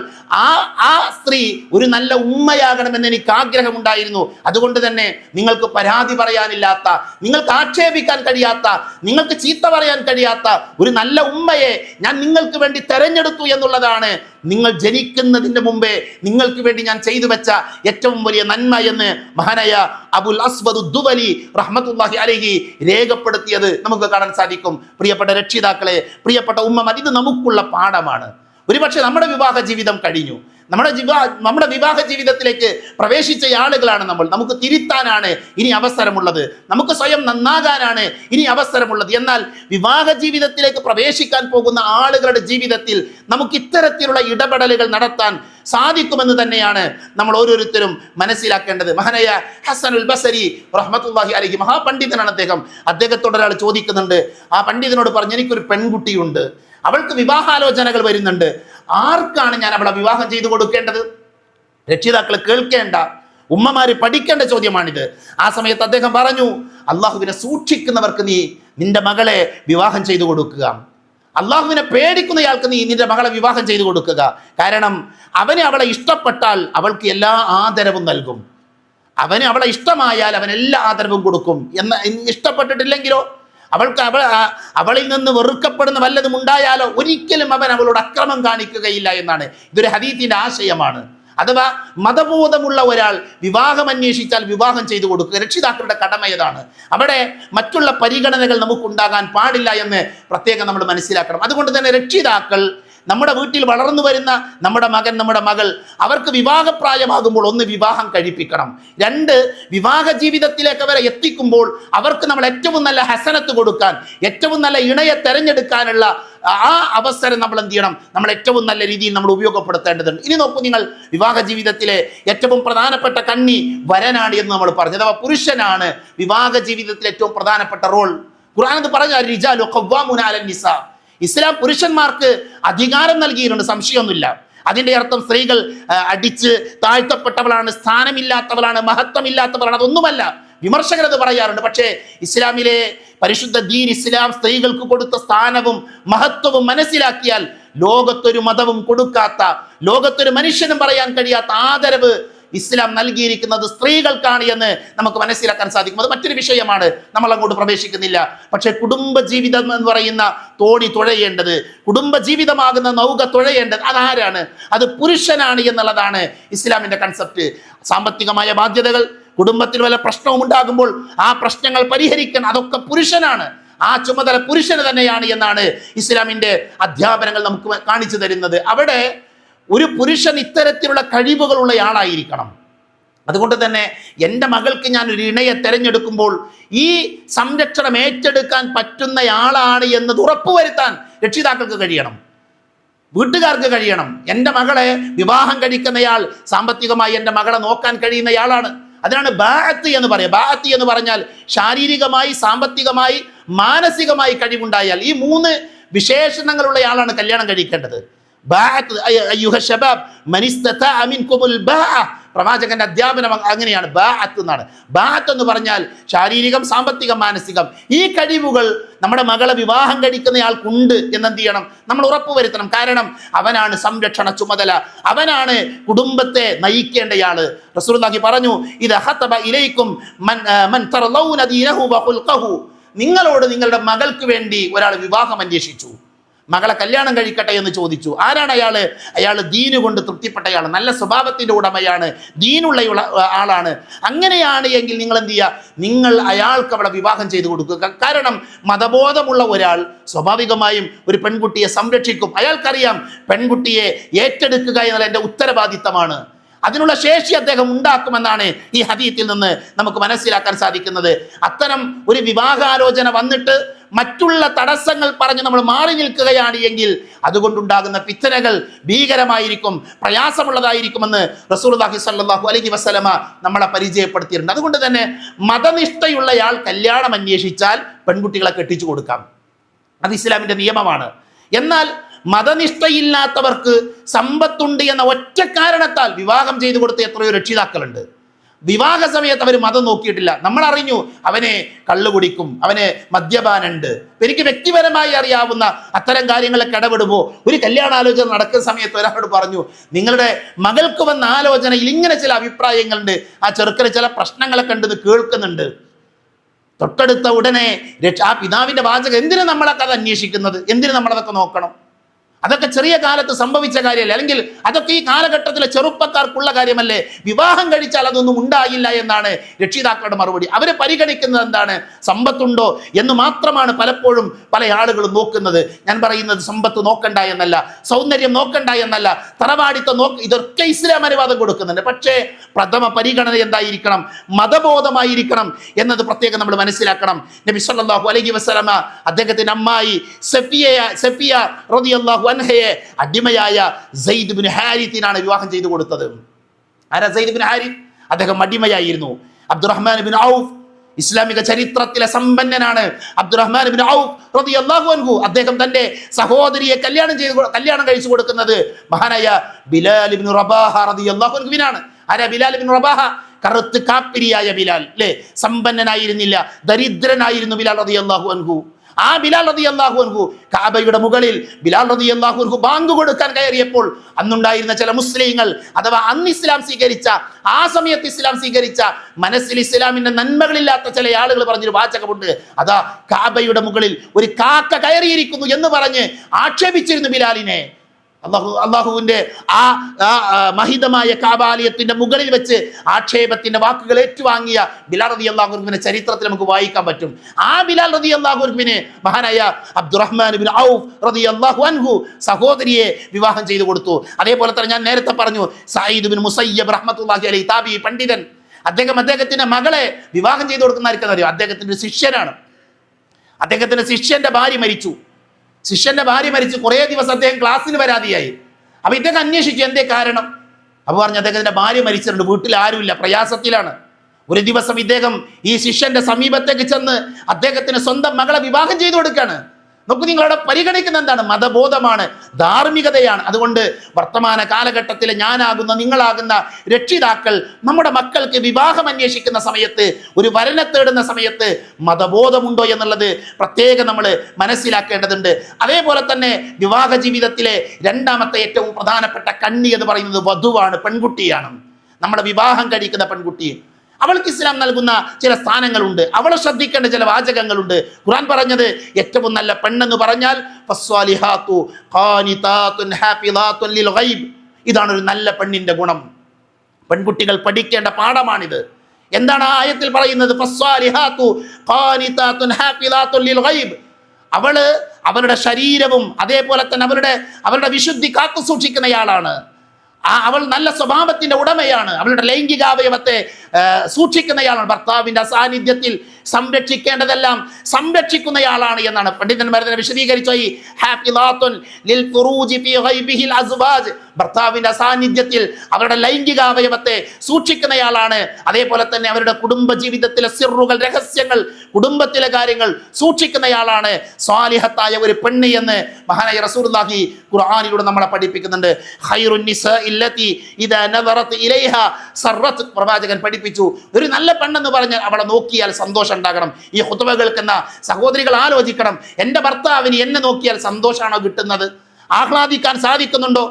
ആ സ്ത്രീ ഒരു നല്ല ഉമ്മയാകണമെന്ന് എനിക്ക് ആഗ്രഹമുണ്ടായിരുന്നു. അതുകൊണ്ട് തന്നെ നിങ്ങൾക്ക് പരാതി പറയാനില്ലാത്ത, നിങ്ങൾക്ക് ആക്ഷേപിക്കാൻ കഴിയാത്ത, നിങ്ങൾക്ക് ചീത്ത പറയാൻ കഴിയാത്ത ഒരു നല്ല ഉമ്മയെ ഞാൻ നിങ്ങൾക്ക് വേണ്ടി തെരഞ്ഞെടുത്തു എന്നുള്ളതാണ് നിങ്ങൾ ജനിക്കുന്നതിൻ്റെ മുമ്പേ നിങ്ങൾക്ക് വേണ്ടി ഞാൻ ചെയ്തു വെച്ച ഏറ്റവും വലിയ നന്മ എന്ന് മഹാനായ അബുൽ അസ്വദ് ദുവലി റഹ്മത്തുള്ളാഹി അലൈഹി രേഖപ്പെടുത്തിയത് നമുക്ക് കാണാൻ സാധിക്കും. പ്രിയപ്പെട്ട രക്ഷിതാക്കളെ, പ്രിയപ്പെട്ട ഉമ്മ, ഇത് നമുക്കുള്ള പാഠമാണ്. ഒരുപക്ഷെ നമ്മുടെ വിവാഹ ജീവിതം കഴിഞ്ഞു, നമ്മുടെ വിവാഹ ജീവിതത്തിലേക്ക് പ്രവേശിച്ച ആളുകളാണ് നമ്മൾ. നമുക്ക് തിരുത്താനാണ് ഇനി അവസരമുള്ളത്, നമുക്ക് സ്വയം നന്നാകാനാണ് ഇനി അവസരമുള്ളത്. എന്നാൽ വിവാഹ ജീവിതത്തിലേക്ക് പ്രവേശിക്കാൻ പോകുന്ന ആളുകളുടെ ജീവിതത്തിൽ നമുക്ക് ഇത്തരത്തിലുള്ള ഇടപെടലുകൾ നടത്താൻ സാധിക്കുമെന്ന് തന്നെയാണ് നമ്മൾ ഓരോരുത്തരും മനസ്സിലാക്കേണ്ടത്. മഹാനായ ഹസനുൽ ബസരി റഹ്മത്തുള്ളാഹി അലൈഹി, മഹാപണ്ഡിതനാണ് അദ്ദേഹം. അദ്ദേഹത്തോട് ഒരാൾ ചോദിക്കുന്നുണ്ട്, ആ പണ്ഡിതനോട് പറഞ്ഞു, എനിക്കൊരു പെൺകുട്ടിയുണ്ട്, അവൾക്ക് വിവാഹാലോചനകൾ വരുന്നുണ്ട്, ആർക്കാണ് ഞാൻ അവളെ വിവാഹം ചെയ്തു കൊടുക്കേണ്ടത്? രക്ഷിതാക്കൾ കേൾക്കേണ്ട, ഉമ്മമാര് പഠിക്കേണ്ട ചോദ്യമാണിത്. ആ സമയത്ത് അദ്ദേഹം പറഞ്ഞു, അള്ളാഹുവിനെ സൂക്ഷിക്കുന്നവർക്ക് നീ നിന്റെ മകളെ വിവാഹം ചെയ്തു കൊടുക്കുക. അള്ളാഹുവിനെ പേടിക്കുന്നയാൾക്ക് നീ നിന്റെ മകളെ വിവാഹം ചെയ്തു കൊടുക്കുക. കാരണം അവനെ അവളെ ഇഷ്ടപ്പെട്ടാൽ അവൾക്ക് എല്ലാ ആദരവും നൽകും. അവന് അവളെ ഇഷ്ടമായാൽ അവൻ എല്ലാ ആദരവും കൊടുക്കും. ഇഷ്ടപ്പെട്ടിട്ടില്ലെങ്കിലോ, അവളിൽ നിന്ന് വെറുക്കപ്പെടുന്ന വല്ലതും ഉണ്ടായാലോ ഒരിക്കലും അവൻ അവളോട് അക്രമം കാണിക്കുകയില്ല എന്നാണ്. ഇതൊരു ഹദീസിന്റെ ആശയമാണ്. അഥവാ മതബോധമുള്ള ഒരാൾ വിവാഹം അന്വേഷിച്ചാൽ വിവാഹം ചെയ്തു കൊടുക്കുക, രക്ഷിതാക്കളുടെ കടമയതാണ്. അവിടെ മറ്റുള്ള പരിഗണനകൾ നമുക്കുണ്ടാകാൻ പാടില്ല എന്ന് പ്രത്യേകം നമ്മൾ മനസ്സിലാക്കണം. അതുകൊണ്ട് തന്നെ രക്ഷിതാക്കൾ, നമ്മുടെ വീട്ടിൽ വളർന്നു വരുന്ന നമ്മുടെ മകൻ, നമ്മുടെ മകൾ, അവർക്ക് വിവാഹപ്രായമാകുമ്പോൾ ഒന്ന് വിവാഹം കഴിപ്പിക്കണം. രണ്ട്, വിവാഹ ജീവിതത്തിലേക്ക് അവരെ എത്തിക്കുമ്പോൾ അവർക്ക് നമ്മൾ ഏറ്റവും നല്ല ഹസനത്ത് കൊടുക്കാൻ, ഏറ്റവും നല്ല ഇണയെ തെരഞ്ഞെടുക്കാനുള്ള ആ അവസരം നമ്മൾ എന്ത് ചെയ്യണം? നമ്മൾ ഏറ്റവും നല്ല രീതിയിൽ നമ്മൾ ഉപയോഗപ്പെടുത്തേണ്ടതുണ്ട്. ഇനി നോക്കൂ നിങ്ങൾ, വിവാഹ ജീവിതത്തിലെ ഏറ്റവും പ്രധാനപ്പെട്ട കണ്ണി വരനാണ് എന്ന് നമ്മൾ പറഞ്ഞു. അഥവാ പുരുഷനാണ് വിവാഹ ജീവിതത്തിലെ ഏറ്റവും പ്രധാനപ്പെട്ട റോൾ. ഖുർആൻ എന്ന് പറഞ്ഞ റിജാലു ഖവ്വാമുന അലൻ നിസാ, ഇസ്ലാം പുരുഷന്മാർക്ക് അധികാരം നൽകിയിട്ടുണ്ട്, സംശയമൊന്നുമില്ല. അതിൻ്റെ അർത്ഥം സ്ത്രീകൾ അടിച്ച് താഴ്ത്തപ്പെട്ടവളാണ്, സ്ഥാനമില്ലാത്തവളാണ്, മഹത്വമില്ലാത്തവളാണ്, അതൊന്നുമല്ല. വിമർശകർ അത് പറയാറുണ്ട്. പക്ഷേ ഇസ്ലാമിലെ പരിശുദ്ധ ദീൻ, ഇസ്ലാം സ്ത്രീകൾക്ക് കൊടുത്ത സ്ഥാനവും മഹത്വവും മനസ്സിലാക്കിയാൽ ലോകത്തൊരു മതവും കൊടുക്കാത്ത, ലോകത്തൊരു മനുഷ്യനും പറയാൻ കഴിയാത്ത ആദരവ് ഇസ്ലാം നൽകിയിരിക്കുന്നത് സ്ത്രീകൾക്കാണ് എന്ന് നമുക്ക് മനസ്സിലാക്കാൻ സാധിക്കും. അത് മറ്റൊരു വിഷയമാണ്, നമ്മൾ അങ്ങോട്ട് പ്രവേശിക്കുന്നില്ല. പക്ഷെ കുടുംബജീവിതം എന്ന് പറയുന്ന തോണി തുഴയേണ്ടത്, കുടുംബജീവിതമാകുന്ന നൗക തുഴയേണ്ടത് അതാരാണ്? അത് പുരുഷനാണ് എന്നുള്ളതാണ് ഇസ്ലാമിന്റെ കൺസെപ്റ്റ്. സാമ്പത്തികമായ ബാധ്യതകൾ, കുടുംബത്തിൽ വല്ല പ്രശ്നവും ഉണ്ടാകുമ്പോൾ ആ പ്രശ്നങ്ങൾ പരിഹരിക്കാൻ അതൊക്കെ പുരുഷനാണ്. ആ ചുമതല പുരുഷന് തന്നെയാണ് എന്നാണ് ഇസ്ലാമിന്റെ അധ്യാപനങ്ങൾ നമുക്ക് കാണിച്ചു തരുന്നത്. അവിടെ ഒരു പുരുഷൻ ഇത്തരത്തിലുള്ള കഴിവുകളുള്ള ആളായിരിക്കണം. അതുകൊണ്ട് തന്നെ എൻ്റെ മകൾക്ക് ഞാൻ ഒരു ഇണയെ തെരഞ്ഞെടുക്കുമ്പോൾ ഈ സംരക്ഷണം ഏറ്റെടുക്കാൻ പറ്റുന്ന ആളാണ് എന്നത് ഉറപ്പുവരുത്താൻ രക്ഷിതാക്കൾക്ക് കഴിയണം. വീട്ടുകാർക്ക് കഴിയണം. എൻ്റെ മകളെ വിവാഹം കഴിക്കുന്നയാൾ സാമ്പത്തികമായി എൻ്റെ മകളെ നോക്കാൻ കഴിയുന്നയാളാണ്. അതിനാണ് ബാഅത്ത് എന്ന് പറയുക. ബാഅത്ത് എന്ന് പറഞ്ഞാൽ ശാരീരികമായി, സാമ്പത്തികമായി, മാനസികമായി കഴിവുണ്ടായാൽ ഈ 3 വിശേഷണങ്ങളുള്ളയാളാണ് കല്യാണം കഴിക്കേണ്ടത്. പ്രവാചകന്റെ അധ്യാപനം അങ്ങനെയാണ്. ബാഅത്ത് എന്നാണ്. ബാഅത്ത് എന്ന് പറഞ്ഞാൽ ശാരീരികം, സാമ്പത്തികം, മാനസികം. ഈ കഴിവുകൾ നമ്മുടെ മകളെ വിവാഹം കഴിക്കുന്നയാൾക്കുണ്ട് എന്നെന്ത് ചെയ്യണം? നമ്മൾ ഉറപ്പുവരുത്തണം. കാരണം അവനാണ് സംരക്ഷണ ചുമതല, അവനാണ് കുടുംബത്തെ നയിക്കേണ്ടയാള്. റസൂലുള്ളാഹി പറഞ്ഞു, ഇദാ ഖതബ ഇലൈക്കും മൻ തറലൗന ദീനഹു വഖുൽഖഹു. നിങ്ങളോട് നിങ്ങളുടെ മകൾക്ക് വേണ്ടി ഒരാൾ വിവാഹം അന്വേഷിച്ചു, മകളെ കല്യാണം കഴിക്കട്ടെ എന്ന് ചോദിച്ചു. ആരാണ് അയാള്? അയാൾ ദീന് കൊണ്ട് തൃപ്തിപ്പെട്ടയാൾ, നല്ല സ്വഭാവത്തിന്റെ ഉടമയാണ്, ദീനുള്ള ആളാണ്. അങ്ങനെയാണ് എങ്കിൽ നിങ്ങൾ എന്ത് ചെയ്യുക? നിങ്ങൾ അയാൾക്ക് അവളെ വിവാഹം ചെയ്തു കൊടുക്കുക. കാരണം മതബോധമുള്ള ഒരാൾ സ്വാഭാവികമായും ഒരു പെൺകുട്ടിയെ സംരക്ഷിക്കും. അയാൾക്കറിയാം പെൺകുട്ടിയെ ഏറ്റെടുക്കുക എന്നുള്ള എൻ്റെ ഉത്തരവാദിത്തമാണ്. അതിനുള്ള ശേഷി അദ്ദേഹം ഉണ്ടാക്കുമെന്നാണ് ഈ ഹദീത്തിൽ നിന്ന് നമുക്ക് മനസ്സിലാക്കാൻ സാധിക്കുന്നത്. അത്തരം ഒരു വിവാഹാലോചന വന്നിട്ട് മറ്റുള്ള തടസ്സങ്ങൾ പറഞ്ഞ് നമ്മൾ മാറി നിൽക്കുകയാണ് എങ്കിൽ അതുകൊണ്ടുണ്ടാകുന്ന ഫിത്നകൾ ഭീകരമായിരിക്കും, പ്രയാസമുള്ളതായിരിക്കുമെന്ന് റസൂലുള്ളാഹി സ്വല്ലല്ലാഹു അലൈഹി വസല്ലമ നമ്മളെ പരിചയപ്പെടുത്തിയിട്ടുണ്ട്. അതുകൊണ്ട് തന്നെ മതനിഷ്ഠയുള്ളയാൾ കല്യാണം അന്വേഷിച്ചാൽ പെൺകുട്ടികളെ കെട്ടിച്ചു കൊടുക്കാം. അത് ഇസ്ലാമിന്റെ നിയമമാണ്. എന്നാൽ മതനിഷ്ഠയില്ലാത്തവർക്ക് സമ്പത്തുണ്ട് എന്ന ഒറ്റ കാരണത്താൽ വിവാഹം ചെയ്തു കൊടുത്ത എത്രയോ രക്ഷിതാക്കളുണ്ട്. വിവാഹ സമയത്ത് അവർ മതം നോക്കിയിട്ടില്ല. നമ്മൾ അറിഞ്ഞു അവനെ കള്ളു കുടിക്കും, അവന് മദ്യപാനുണ്ട്. എനിക്ക് വ്യക്തിപരമായി അറിയാവുന്ന അത്തരം കാര്യങ്ങളൊക്കെ ഇടപെടുമ്പോൾ ഒരു കല്യാണാലോചന നടക്കുന്ന സമയത്ത് ഒരാളോട് പറഞ്ഞു, നിങ്ങളുടെ മകൾക്ക് വന്ന ആലോചനയിൽ ഇങ്ങനെ ചില അഭിപ്രായങ്ങളുണ്ട്, ആ ചെറുക്കന് ചില പ്രശ്നങ്ങളൊക്കെ ഉണ്ടെന്ന് കേൾക്കുന്നുണ്ട്. തൊട്ടടുത്ത ഉടനെ ആ പിതാവിന്റെ വാചകം, എന്തിനു നമ്മളൊക്കെ അത് അന്വേഷിക്കുന്നത്? എന്തിനു നമ്മളതൊക്കെ നോക്കണം? അതൊക്കെ ചെറിയ കാലത്ത് സംഭവിച്ച കാര്യമല്ലേ? അല്ലെങ്കിൽ അതൊക്കെ ഈ കാലഘട്ടത്തിലെ ചെറുപ്പക്കാർക്കുള്ള കാര്യമല്ലേ? വിവാഹം കഴിച്ചാൽ അതൊന്നും ഉണ്ടായില്ല എന്നാണ് രക്ഷിതാക്കളുടെ മറുപടി. അവരെ പരിഗണിക്കുന്നത് എന്താണ്? സമ്പത്തുണ്ടോ എന്ന് മാത്രമാണ് പലപ്പോഴും പല ആളുകളും നോക്കുന്നത്. ഞാൻ പറയുന്നത് സമ്പത്ത് നോക്കണ്ട എന്നല്ല, സൗന്ദര്യം നോക്കണ്ട എന്നല്ല, തറവാടിത്തം ഇതൊക്കെ ഇസ്ലാം അനുവാദം കൊടുക്കുന്നുണ്ട്. പക്ഷേ പ്രഥമ പരിഗണന എന്തായിരിക്കണം? മതബോധമായിരിക്കണം എന്നത് പ്രത്യേകം നമ്മൾ മനസ്സിലാക്കണം. നബി സല്ലല്ലാഹു അലൈഹി വസല്ലമ അദ്ദേഹത്തിന്റെ അമ്മായി സഫിയ റളിയല്ലാഹു അൻഹയെ അടിമയായ സയ്യിദ് ഇബ്നു ഹാരിത്തിനാണ് വിവാഹം ചെയ്തു കൊടുത്തത്. ആരാ സയ്യിദ് ഇബ്നു ഹാരിത്ത്? അദ്ദേഹം അടിമയായിരുന്നു. അബ്ദുറഹ്മാൻ ഇബ്നു ഔഫ്, ഇസ്ലാമിക ചരിത്രത്തിലെ സമ്പന്നനാണ് അബ്ദുറഹ്മാൻ ഇബ്നു ഔഫ് റളിയല്ലാഹു അൻഹു. അദ്ദേഹം തന്റെ സഹോദരിയെ കല്യാണം കഴിച്ചു കൊടുക്കുന്നത് മഹാനായ ബിലാൽ ഇബ്നു റബാഹ റളിയല്ലാഹു അൻഹുവിനാണ്. ആരാ ബിലാൽ ഇബ്നു റബാഹ? കറുത്ത് കാപ്പിരിയായ ബിലാൽ, അല്ലേ? സമ്പന്നനായിരുന്നില്ല, ദരിദ്രനായിരുന്നു ബിലാൽ റളിയല്ലാഹു അൻഹു. ആ ബിലാൽ റളിയല്ലാഹു അൻഹു കഅബയുടെ മുകളിൽ ബിലാൽ റളിയല്ലാഹു അൻഹു ബാങ്ക് കൊടുക്കാൻ കയറിയപ്പോൾ അന്നുണ്ടായിരുന്ന ചില മുസ്ലിങ്ങൾ, അഥവാ അന്ന് ഇസ്ലാം സ്വീകരിച്ച, ആ സമയത്ത് ഇസ്ലാം സ്വീകരിച്ച, മനസ്സിൽ ഇസ്ലാമിന്റെ നന്മകളില്ലാത്ത ചില ആളുകൾ പറഞ്ഞൊരു വാചകമുണ്ട്. അതാ കഅബയുടെ മുകളിൽ ഒരു കാക്ക കയറിയിരിക്കുന്നു എന്ന് പറഞ്ഞ് ആക്ഷേപിച്ചിരുന്നു ബിലാലിനെ. അള്ളാഹുവിന്റെ ആ മഹിതമായ കാബാലയത്തിന്റെ മുകളിൽ വെച്ച് ആക്ഷേപത്തിന്റെ വാക്കുകൾ ഏറ്റുവാങ്ങിയ ബിലാൽ റളിയല്ലാഹു അൻഹുവിന്റെ ചരിത്രത്തിൽ നമുക്ക് വായിക്കാൻ പറ്റും. ആ ബിലാൽ റളിയല്ലാഹു അൻഹുവിനെ മഹാനായ അബ്ദുറഹ്മാൻ ഇബ്നു ഔഫ് റളിയല്ലാഹു അൻഹു സഹോദരിയെ വിവാഹം ചെയ്തു കൊടുത്തു. അതേപോലെ തന്നെ ഞാൻ നേരത്തെ പറഞ്ഞു, സഈദ് ഇബ്നു മുസയ്യബ് റഹ്മത്തുള്ളാഹി അലൈഹി, താബിഈ പണ്ഡിതൻ, അദ്ദേഹത്തിന്റെ മകളെ വിവാഹം ചെയ്തു കൊടുക്കുന്നതായിരിക്കും അറിയാം. അദ്ദേഹത്തിന്റെ ഒരു ശിഷ്യനാണ്. അദ്ദേഹത്തിന്റെ ശിഷ്യന്റെ ഭാര്യ മരിച്ചു. കുറേ ദിവസം അദ്ദേഹം ക്ലാസ്സിൽ വരാതെയായി. അപ്പൊ ഇദ്ദേഹം അന്വേഷിച്ചു എന്തേ കാരണം. അപ്പൊ പറഞ്ഞു അദ്ദേഹത്തിന്റെ ഭാര്യ മരിച്ചിട്ടുണ്ട്, വീട്ടിൽ ആരുമില്ല, പ്രയാസത്തിലാണ്. ഒരു ദിവസം ഇദ്ദേഹം ഈ ശിഷ്യന്റെ സമീപത്തേക്ക് ചെന്ന് അദ്ദേഹത്തിന് സ്വന്തം മകളെ വിവാഹം ചെയ്തു കൊടുക്കുകയാണ്. നോക്കൂ, നിങ്ങളവിടെ പരിഗണിക്കുന്ന എന്താണ്? മതബോധമാണ്, ധാർമ്മികതയാണ്. അതുകൊണ്ട് വർത്തമാന കാലഘട്ടത്തിലെ ഞാനാകുന്ന, നിങ്ങളാകുന്ന രക്ഷിതാക്കൾ നമ്മുടെ മക്കൾക്ക് വിവാഹം അന്വേഷിക്കുന്ന സമയത്ത്, ഒരു വരനെ തേടുന്ന സമയത്ത് മതബോധമുണ്ടോ എന്നുള്ളത് പ്രത്യേകം നമ്മൾ മനസ്സിലാക്കേണ്ടതുണ്ട്. അതേപോലെ തന്നെ വിവാഹ ജീവിതത്തിലെ രണ്ടാമത്തെ ഏറ്റവും പ്രധാനപ്പെട്ട കണ്ണി എന്ന് പറയുന്നത് വധുവാണ്, പെൺകുട്ടിയാണ്. നമ്മുടെ വിവാഹം കഴിക്കുന്ന പെൺകുട്ടി, അവൾക്ക് ഇസ്ലാം നൽകുന്ന ചില സ്ഥാനങ്ങളുണ്ട്, അവളെ ശ്രദ്ധിക്കേണ്ട ചില വാചകങ്ങളുണ്ട്. ഖുർആൻ പറഞ്ഞത് ഏറ്റവും നല്ല പെണ്ണെന്ന് പറഞ്ഞാൽ ഫസ്വാലിഹാതു ഖാനിതാതുൻ ഹാഫിളാതുൻ ലിൽ ഗൈബ്. ഇതാണ് ഒരു നല്ല പെണ്ണിന്റെ ഗുണം. പെൺകുട്ടികൾ പഠിക്കേണ്ട പാഠമാണിത്. എന്താണ് ആ ആയത്തിൽ പറയുന്നത്? ഫസ്വാലിഹാതു ഖാനിതാതുൻ ഹാഫിളാതുൻ ലിൽ ഗൈബ്. അവളുടെ ശരീരവും അതേപോലെ തന്നെ അവരുടെ വിശുദ്ധി കാത്തു സൂക്ഷിക്കുന്നയാളാണ്. അവൾ നല്ല സ്വഭാവത്തിന്റെ ഉടമയാണ്. അവളുടെ ലൈംഗികാവയവത്തെ സൂക്ഷിക്കുന്നയാളാണ്. ഭർത്താവിന്റെ സാന്നിധ്യത്തിൽ സംരക്ഷിക്കേണ്ടതെല്ലാം സംരക്ഷിക്കുന്നയാളാണ് എന്നാണ് പണ്ഡിതന്മാർ തന്നെ വിശദീകരിച്ചു. ഈ ഹാഫിളാത്തുൻ ലിൽ ഫുറൂജി ഫീ ഗൈബിഹിൽ അസ്വാജ്, ഭർത്താവിന്റെ സാന്നിധ്യത്തിൽ അവരുടെ ലൈംഗിക അവയവത്തെ സൂക്ഷിക്കുന്നയാളാണ്. അതേപോലെ തന്നെ അവരുടെ കുടുംബ ജീവിതത്തിലെ സിറുകൾ, രഹസ്യങ്ങൾ, കുടുംബത്തിലെ കാര്യങ്ങൾ സൂക്ഷിക്കുന്നയാളാണ് സ്വാലിഹത്തായ ഒരു പെണ്ണ് എന്ന് മഹാനായ റസൂലുള്ളാഹി ഖുർആനിലൂടെ നമ്മളെ പഠിപ്പിക്കുന്നുണ്ട്. ഖൈറുൻ നിസാഇ ലത്തി ഇദാ നദറത് ഇലൈഹാ സർറത്, പ്രവാചകൻ പഠിപ്പിച്ചു. ഒരു നല്ല പെണ്ണെന്ന് പറഞ്ഞാൽ അവളെ നോക്കിയാൽ സന്തോഷം ഉണ്ടാകണം. ഈ ഖുതുബ കേൾക്കുന്ന സഹോദരികൾ ആലോചിക്കണം, എൻ്റെ ഭർത്താവിന് എന്നെ നോക്കിയാൽ സന്തോഷമാണോ കിട്ടുന്നത്? ആഹ്ലാദിക്കാൻ സാധിക്കുന്നുണ്ടോ?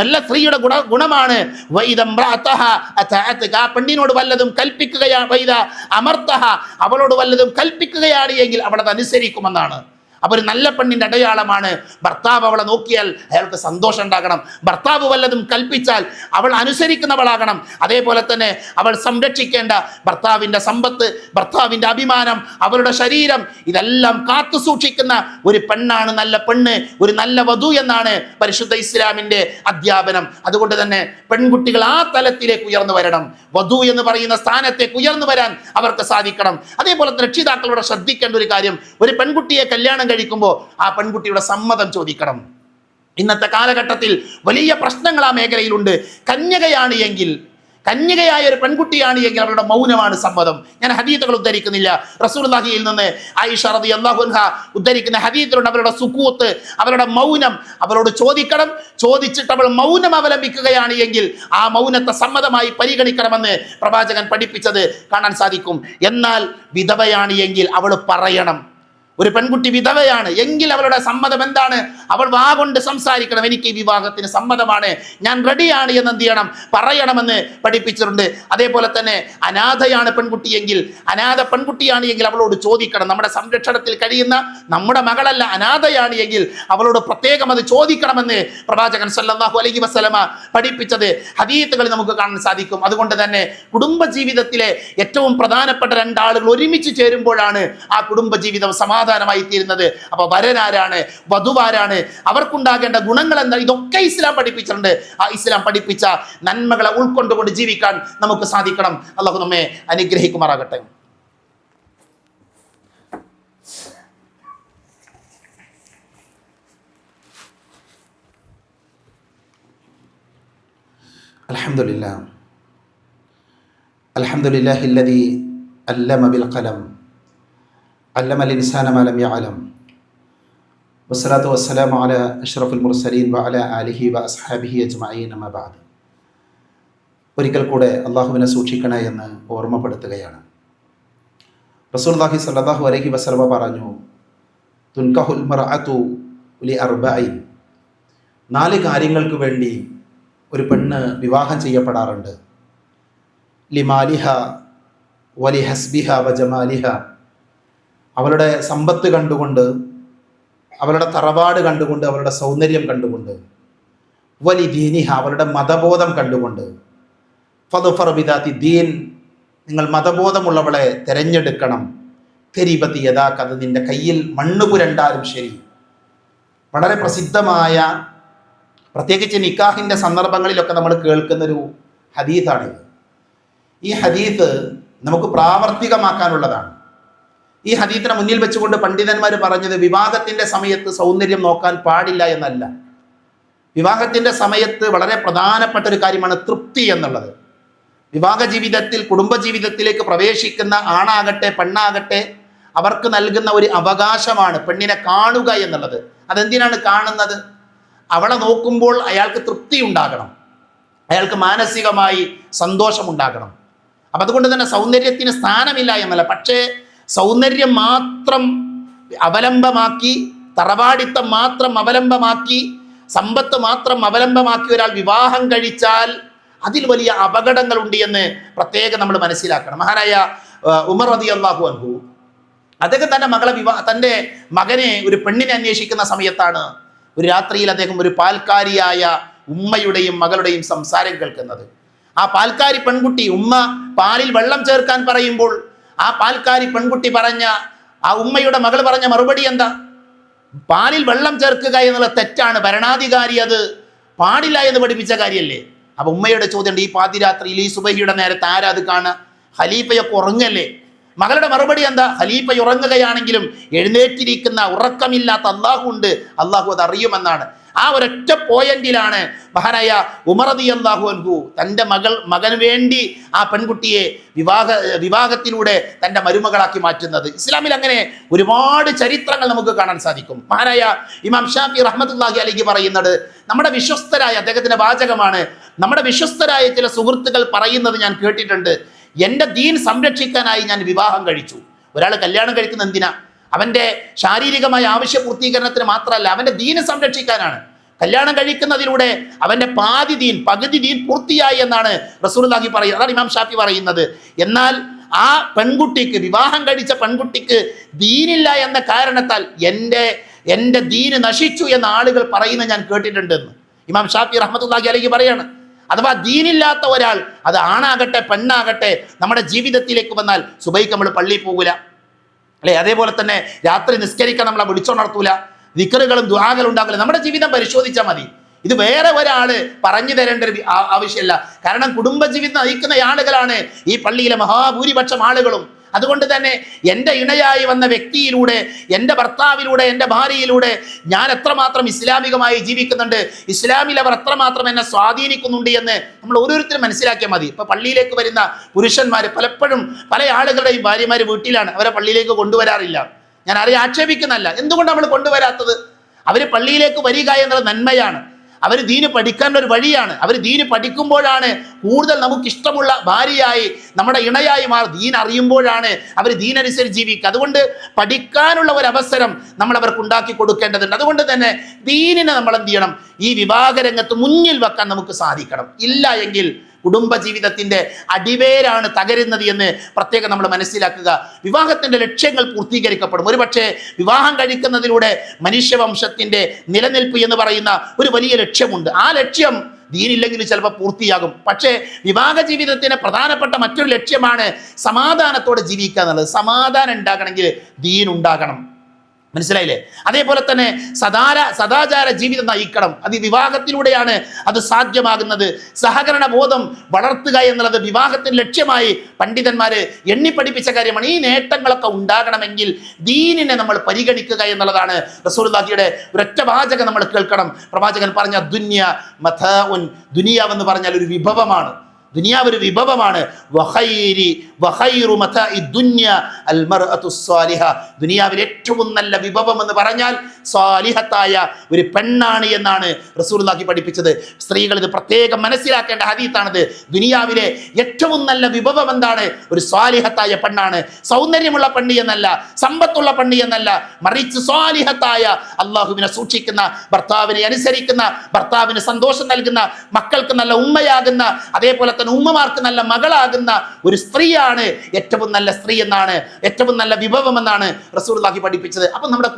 നല്ല സ്ത്രീയുടെ ഗുണമാണ് ആ പെണ്ണിനോട് വല്ലതും കൽപ്പിക്കുകയാണ്, അവളോട് വല്ലതും കൽപ്പിക്കുകയാണ് എങ്കിൽ അവളത് അനുസരിക്കുമെന്നാണ്. അപ്പോൾ ഒരു നല്ല പെണ്ണിൻ്റെ അടയാളമാണ് ഭർത്താവ് അവളെ നോക്കിയാൽ അയാൾക്ക് സന്തോഷം ഉണ്ടാകണം. ഭർത്താവ് വല്ലതും കൽപ്പിച്ചാൽ അവൾ അനുസരിക്കുന്നവളാകണം. അതേപോലെ തന്നെ അവൾ സംരക്ഷിക്കേണ്ട ഭർത്താവിൻ്റെ സമ്പത്ത്, ഭർത്താവിൻ്റെ അഭിമാനം, അവളുടെ ശരീരം, ഇതെല്ലാം കാത്തു സൂക്ഷിക്കുന്ന ഒരു പെണ്ണാണ് നല്ല പെണ്ണ്, ഒരു നല്ല വധു എന്നാണ് പരിശുദ്ധ ഇസ്ലാമിൻ്റെ അധ്യാപനം. അതുകൊണ്ട് തന്നെ പെൺകുട്ടികൾ ആ തലത്തിലേക്ക് ഉയർന്നു വരണം. വധു എന്ന് പറയുന്ന സ്ഥാനത്തേക്ക് ഉയർന്നു വരാൻ അവർക്ക് സാധിക്കണം. അതേപോലെ തന്നെ രക്ഷിതാക്കളോട് ശ്രദ്ധിക്കേണ്ട ഒരു കാര്യം, ഒരു പെൺകുട്ടിയെ കല്യാണം കഴിക്കുമ്പോൾ ആ പെൺകുട്ടിയുടെ സമ്മതം ചോദിക്കണം. ഇന്നത്തെ കാലഘട്ടത്തിൽ വലിയ പ്രശ്നങ്ങൾ ആ മേഖലയിലുണ്ട്. കന്യകയായ ഒരു പെൺകുട്ടിയാണ് എങ്കിൽ അവരുടെ മൗനമാണ് സമ്മതം. ഞാൻ ഹദീസുകൾ ഉദ്ധരിക്കുന്നില്ല. റസൂലുള്ളാഹിയിൽ നിന്ന് ആയിഷ റളിയല്ലാഹു അൻഹ ഉദ്ധരിക്കുന്ന ഹദീസിലുണ്ട് അവരുടെ സുകൂത്ത്, അവരുടെ മൗനം അവരോട് ചോദിക്കണം. ചോദിച്ചിട്ട് അവൾ മൗനം അവലംബിക്കുകയാണ് എങ്കിൽ ആ മൗനത്തെ സമ്മതമായി പരിഗണിക്കണമെന്ന് പ്രവാചകൻ പഠിപ്പിച്ചത് കാണാൻ സാധിക്കും. എന്നാൽ വിധവയാണ് എങ്കിൽ അവൾ പറയണം. ഒരു പെൺകുട്ടി വിധവയാണ് എങ്കിൽ അവളുടെ സമ്മതം എന്താണ്? അവൾ വാ കൊണ്ട് സംസാരിക്കണം, എനിക്ക് ഈ വിവാഹത്തിന് സമ്മതമാണ്, ഞാൻ റെഡിയാണ് എന്ന് എന്ത് ചെയ്യണം? പറയണമെന്ന് പഠിപ്പിച്ചിട്ടുണ്ട്. അതേപോലെ തന്നെ അനാഥയാണ് പെൺകുട്ടിയെങ്കിൽ, അനാഥ പെൺകുട്ടിയാണ് എങ്കിൽ അവളോട് ചോദിക്കണം. നമ്മുടെ സംരക്ഷണത്തിൽ കഴിയുന്ന നമ്മുടെ മകളല്ല, അനാഥയാണ് എങ്കിൽ അവളോട് പ്രത്യേകം അത് ചോദിക്കണമെന്ന് പ്രവാചകൻ സല്ലല്ലാഹു അലൈഹി വസല്ലമ പഠിപ്പിച്ചത് ഹദീസുകളിൽ നമുക്ക് കാണാൻ സാധിക്കും. അതുകൊണ്ട് തന്നെ കുടുംബജീവിതത്തിലെ ഏറ്റവും പ്രധാനപ്പെട്ട രണ്ടാളുകൾ ഒരുമിച്ച് ചേരുമ്പോഴാണ് ആ കുടുംബജീവിതം സമാധാനമായി തീരുന്നത്. അപ്പൊ വരനാരാണ്, വധുവാരാണ്, അവർക്കുണ്ടാകേണ്ട ഗുണങ്ങൾ എന്താ, ഇതൊക്കെ ഇസ്ലാം പഠിപ്പിച്ചിട്ടുണ്ട്. ആ ഇസ്ലാം പഠിപ്പിച്ച നന്മകളെ ഉൾക്കൊണ്ടുകൊണ്ട് ജീവിക്കാൻ നമുക്ക് സാധിക്കണം. അല്ലാഹു നമ്മെ അനുഗ്രഹിക്കുമാറാകട്ടെ. അൽഹംദുലില്ലാഹില്ലദീ അല്ലമ ബിൽ ഖലം അല്ലമൽ ഇൻസാന മാ ലം യഅലം വസ്സലാത്തു വസ്സലാമു അലാ അഷ്റഫുൽ മുർസലീൻ വഅലാ ആലിഹി വഅസ്ഹാബിഹി അജ്മഈൻ അമ്മാ ബഅദ്. ഒരിക്കൽ കൂടെ അള്ളാഹുവിനെ സൂക്ഷിക്കണേ എന്ന് ഓർമ്മപ്പെടുത്തുകയാണ്. റസൂലുള്ളാഹി സ്വല്ലല്ലാഹു അലൈഹി വസല്ലമ പറഞ്ഞു, തുൻകഹുൽ മർഅതു ലിഅർബഈൻ, 4 കാര്യങ്ങൾക്ക് വേണ്ടി ഒരു പെണ്ണ് വിവാഹം ചെയ്യപ്പെടാറുണ്ട്. ലിമാലിഹ വലിഹസ്ബിഹ വജമാലിഹ, അവളുടെ സമ്പത്ത് കണ്ടുകൊണ്ട്, അവളുടെ തറവാട് കണ്ടുകൊണ്ട്, അവളുടെ സൗന്ദര്യം കണ്ടുകൊണ്ട്, വലി ദീനിഹ, അവളുടെ മതബോധം കണ്ടുകൊണ്ട്, ഫദ്ഫർ ബിദാത്തി ദീൻ, നിങ്ങൾ മതബോധമുള്ളവളെ തിരഞ്ഞെടുക്കണം. കരിബത്തി യദാക, അത് നിന്റെ കയ്യിൽ മണ്ണ് പുരണ്ടാലും ശരി. വളരെ പ്രസിദ്ധമായ, പ്രത്യേകിച്ച് നിക്കാഹിൻ്റെ സന്ദർഭങ്ങളിലൊക്കെ നമ്മൾ കേൾക്കുന്നൊരു ഹദീസാണിത്. ഈ ഹദീസ് നമുക്ക് പ്രാവർത്തികമാക്കാനുള്ളതാണ്. ഈ ഹദീസിനെ മുന്നിൽ വെച്ചുകൊണ്ട് പണ്ഡിതന്മാർ പറഞ്ഞത് വിവാഹത്തിൻ്റെ സമയത്ത് സൗന്ദര്യം നോക്കാൻ പാടില്ല എന്നല്ല. വിവാഹത്തിൻ്റെ സമയത്ത് വളരെ പ്രധാനപ്പെട്ട ഒരു കാര്യമാണ് തൃപ്തി എന്നുള്ളത്. വിവാഹ ജീവിതത്തിൽ, കുടുംബജീവിതത്തിലേക്ക് പ്രവേശിക്കുന്ന ആണാകട്ടെ പെണ്ണാകട്ടെ അവർക്ക് നൽകുന്ന ഒരു അവകാശമാണ് പെണ്ണിനെ കാണുക എന്നുള്ളത്. അതെന്തിനാണ് കാണുന്നത്? അവളെ നോക്കുമ്പോൾ അയാൾക്ക് തൃപ്തി ഉണ്ടാകണം, അയാൾക്ക് മാനസികമായി സന്തോഷമുണ്ടാകണം. അപ്പം അതുകൊണ്ട് തന്നെ സൗന്ദര്യത്തിന് സ്ഥാനമില്ല എന്നല്ല. പക്ഷേ സൗന്ദര്യം മാത്രം അവലംബമാക്കി, തറവാടിത്തം മാത്രം അവലംബമാക്കി, സമ്പത്ത് മാത്രം അവലംബമാക്കി ഒരാൾ വിവാഹം കഴിച്ചാൽ അതിൽ വലിയ അപകടങ്ങളുണ്ട് എന്ന് പ്രത്യേകം നമ്മൾ മനസ്സിലാക്കണം. മഹാനായ ഉമർ റളിയല്ലാഹു അൻഹു അദ്ദേഹം തൻ്റെ മകനെ ഒരു പെണ്ണിനെ അന്വേഷിക്കുന്ന സമയത്താണ് ഒരു രാത്രിയിൽ അദ്ദേഹം ഒരു പാൽക്കാരിയായ ഉമ്മയുടെയും മകളുടെയും സംസാരം കേൾക്കുന്നത്. ആ പാൽക്കാരി പെൺകുട്ടി, ഉമ്മ പാലിൽ വെള്ളം ചേർക്കാൻ പറയുമ്പോൾ ആ പാൽക്കാരി പെൺകുട്ടി പറഞ്ഞ, ആ ഉമ്മയുടെ മകൾ പറഞ്ഞ മറുപടി എന്താ? പാലിൽ വെള്ളം ചേർക്കുക എന്നുള്ള തെറ്റാണ്, ഭരണാധികാരി അത് പാടില്ല എന്ന് പഠിപ്പിച്ച കാര്യമല്ലേ. അപ്പൊ ഉമ്മയുടെ ചോദ്യമുണ്ട്, ഈ പാതിരാത്രിയിൽ ഈ സുബഹിയുടെ നേരത്തെ ആരാ അത് കാണുക? ഖലീഫയൊക്കെ ഉറങ്ങല്ലേ? മകളുടെ മറുപടി എന്താ? ഖലീഫ ഉറങ്ങുകയാണെങ്കിലും എഴുന്നേറ്റിരിക്കുന്ന ഉറക്കമില്ലാത്ത അള്ളാഹു ഉണ്ട്, അള്ളാഹു അത് അറിയുമെന്നാണ്. ആ ഒരൊറ്റ പോയിന്റിലാണ് മഹാനായ ഉമർ റളിയല്ലാഹു അൻഹു തൻ്റെ മകന് വേണ്ടി ആ പെൺകുട്ടിയെ വിവാഹത്തിലൂടെ തൻ്റെ മരുമകളാക്കി മാറ്റുന്നത്. ഇസ്ലാമിൽ അങ്ങനെ ഒരുപാട് ചരിത്രങ്ങൾ നമുക്ക് കാണാൻ സാധിക്കും. മഹാനായ ഇമാം ഷാഫി റഹ്മത്തുള്ളാഹി അലൈഹി പറയുന്നത്, നമ്മുടെ വിശ്വസ്തരായ, അദ്ദേഹത്തിന്റെ വാചകമാണ്, നമ്മുടെ വിശ്വസ്തരായ ചില സുഹൃത്തുക്കൾ പറയുന്നത് ഞാൻ കേട്ടിട്ടുണ്ട്, എൻ്റെ ദീൻ സംരക്ഷിക്കാനായി ഞാൻ വിവാഹം കഴിച്ചു. ഒരാൾ കല്യാണം കഴിക്കുന്ന എന്തിനാ? അവൻ്റെ ശാരീരികമായ ആവശ്യ പൂർത്തീകരണത്തിന് മാത്രമല്ല, അവൻ്റെ ദീന് സംരക്ഷിക്കാനാണ്. കല്യാണം കഴിക്കുന്നതിലൂടെ അവൻ്റെ പകുതി ദീൻ പൂർത്തിയായി എന്നാണ് റസൂലുള്ളാഹി പറയുന്നത്. അതാണ് ഇമാം ഷാഫി പറയുന്നത്. എന്നാൽ ആ പെൺകുട്ടിക്ക്, വിവാഹം കഴിച്ച പെൺകുട്ടിക്ക് ദീനില്ല എന്ന കാരണത്താൽ എൻ്റെ ദീന് നശിച്ചു എന്ന ആളുകൾ പറയുന്നത് ഞാൻ കേട്ടിട്ടുണ്ടെന്ന് ഇമാം ഷാഫി റഹ്മത്തുള്ളാഹി അലൈഹി പറയാണ്. അഥവാ ദീനില്ലാത്ത ഒരാൾ, അത് ആണാകട്ടെ പെണ്ണാകട്ടെ, നമ്മുടെ ജീവിതത്തിലേക്ക് വന്നാൽ സുബൈക്ക് നമ്മൾ പള്ളിയിൽ പോകൂല അല്ലെ? അതേപോലെ തന്നെ രാത്രി നിസ്കരിക്കാൻ നമ്മളെ വിളിച്ചുണർത്തൂല, ദിക്റുകളും ദുആകളും ഉണ്ടാകില്ല. നമ്മുടെ ജീവിതം പരിശോധിച്ചാൽ മതി. ഇത് വേറെ ഒരാള് പറഞ്ഞു തരേണ്ട ഒരു ആവശ്യമില്ല. കാരണം കുടുംബജീവിതം നയിക്കുന്ന ആളുകളാണ് ഈ പള്ളിയിലെ മഹാഭൂരിപക്ഷം ആളുകളും. അതുകൊണ്ട് തന്നെ എൻ്റെ ഇണയായി വന്ന വ്യക്തിയിലൂടെ, എൻ്റെ ഭർത്താവിലൂടെ, എൻ്റെ ഭാര്യയിലൂടെ ഞാൻ എത്രമാത്രം ഇസ്ലാമികമായി ജീവിക്കുന്നുണ്ട്, ഇസ്ലാമിൽ അവർ എത്രമാത്രം എന്നെ സ്വാധീനിക്കുന്നുണ്ട് എന്ന് നമ്മൾ ഓരോരുത്തരും മനസ്സിലാക്കിയാൽ മതി. ഇപ്പൊ പള്ളിയിലേക്ക് വരുന്ന പുരുഷന്മാർ പലപ്പോഴും പല ആളുകളുടെയും ഭാര്യമാർ വീട്ടിലാണ്, അവരെ പള്ളിയിലേക്ക് കൊണ്ടുവരാറില്ല. ഞാൻ ആരെയും ആക്ഷേപിക്കുന്നല്ല. എന്തുകൊണ്ട് നമ്മൾ കൊണ്ടുവരാത്തത്? അവർ പള്ളിയിലേക്ക് വരിക എന്നത് നന്മയാണ്. അവർ ദീന് പഠിക്കാനുള്ള ഒരു വഴിയാണ്. അവർ ദീന് പഠിക്കുമ്പോഴാണ് കൂടുതൽ നമുക്ക് ഇഷ്ടമുള്ള ഭാര്യയായി, നമ്മുടെ ഇണയായി ദീൻ അറിയുമ്പോഴാണ് അവർ ദീനനുസരിച്ച് ജീവിക്കുക. അതുകൊണ്ട് പഠിക്കാനുള്ള ഒരു അവസരം നമ്മൾ അവർക്ക് ഉണ്ടാക്കി കൊടുക്കേണ്ടതുണ്ട്. അതുകൊണ്ട് തന്നെ ദീനിനെ നമ്മൾ എന്ത് ചെയ്യണം? ഈ വിവാഹ രംഗത്ത് മുന്നിൽ വെക്കാൻ നമുക്ക് സാധിക്കണം. ഇല്ല എങ്കിൽ കുടുംബജീവിതത്തിന്റെ അടിവേരാണ് തകരുന്നത് എന്ന് പ്രത്യേകം നമ്മൾ മനസ്സിലാക്കുക. വിവാഹത്തിന്റെ ലക്ഷ്യങ്ങൾ പൂർത്തീകരിക്കപ്പെടും. ഒരുപക്ഷെ വിവാഹം കഴിക്കുന്നതിലൂടെ മനുഷ്യവംശത്തിന്റെ നിലനിൽപ്പ് എന്ന് പറയുന്ന ഒരു വലിയ ലക്ഷ്യമുണ്ട്. ആ ലക്ഷ്യം ദീനില്ലെങ്കിൽ ചിലപ്പോൾ പൂർത്തിയാകും. പക്ഷേ വിവാഹ ജീവിതത്തിന് പ്രധാനപ്പെട്ട മറ്റൊരു ലക്ഷ്യമാണ് സമാധാനത്തോടെ ജീവിക്കുക എന്നുള്ളത്. സമാധാനം ഉണ്ടാകണമെങ്കിൽ ദീൻ ഉണ്ടാകണം. മനസ്സിലായില്ലേ? അതേപോലെ തന്നെ സദാചാര ജീവിതം നയിക്കണം. അത് വിവാഹത്തിലൂടെയാണ് അത് സാധ്യമാകുന്നത്. സഹകരണ ബോധം വളർത്തുക എന്നുള്ളത് വിവാഹത്തിന് ലക്ഷ്യമായി പണ്ഡിതന്മാര് എണ്ണിപ്പഠിപ്പിച്ച കാര്യമാണ്. ഈ നേട്ടങ്ങളൊക്കെ ഉണ്ടാകണമെങ്കിൽ ദീനിനെ നമ്മൾ പരിഗണിക്കുക എന്നുള്ളതാണ്. റസൂലുള്ളാഹിയുടെ ഒരൊറ്റ വാചകം നമ്മൾ കേൾക്കണം. പ്രവാചകൻ പറഞ്ഞ ദുനിയാവെന്ന് പറഞ്ഞാൽ ഒരു വിഭവമാണ്. ദുനിയാവ് ഒരു വിഭവമാണ്. ദുനിയാവിൽ ഏറ്റവും നല്ല വിഭവം എന്ന് പറഞ്ഞാൽ സ്വാലിഹത്തായ ഒരു പെണ്ണാണ് എന്നാണ് റസൂലുള്ളാഹി പഠിപ്പിച്ചത്. സ്ത്രീകൾ ഇത് പ്രത്യേകം മനസ്സിലാക്കേണ്ട ഹദീത്താണിത്. ദുനിയാവിലെ ഏറ്റവും നല്ല വിഭവം എന്താണ്? ഒരു സ്വാലിഹത്തായ പെണ്ണാണ്. സൗന്ദര്യമുള്ള പെണ്ണ് എന്നല്ല, സമ്പത്തുള്ള പെണ്ണ് എന്നല്ല, മറിച്ച് സ്വാലിഹത്തായ, അള്ളാഹുവിനെ സൂക്ഷിക്കുന്ന, ഭർത്താവിനെ അനുസരിക്കുന്ന, ഭർത്താവിന് സന്തോഷം നൽകുന്ന, മക്കൾക്ക് നല്ല ഉമ്മയാകുന്ന, അതേപോലെ തന്നെ ഉമ്മമാർക്ക് നല്ല മകളാകുന്ന ഒരു സ്ത്രീയാണ് ഏറ്റവും നല്ല സ്ത്രീ എന്നാണ്, ഏറ്റവും നല്ല വിഭവം എന്നാണ് റസൂലുള്ളാഹി പഠിപ്പിച്ചത്. അപ്പം നമ്മുടെ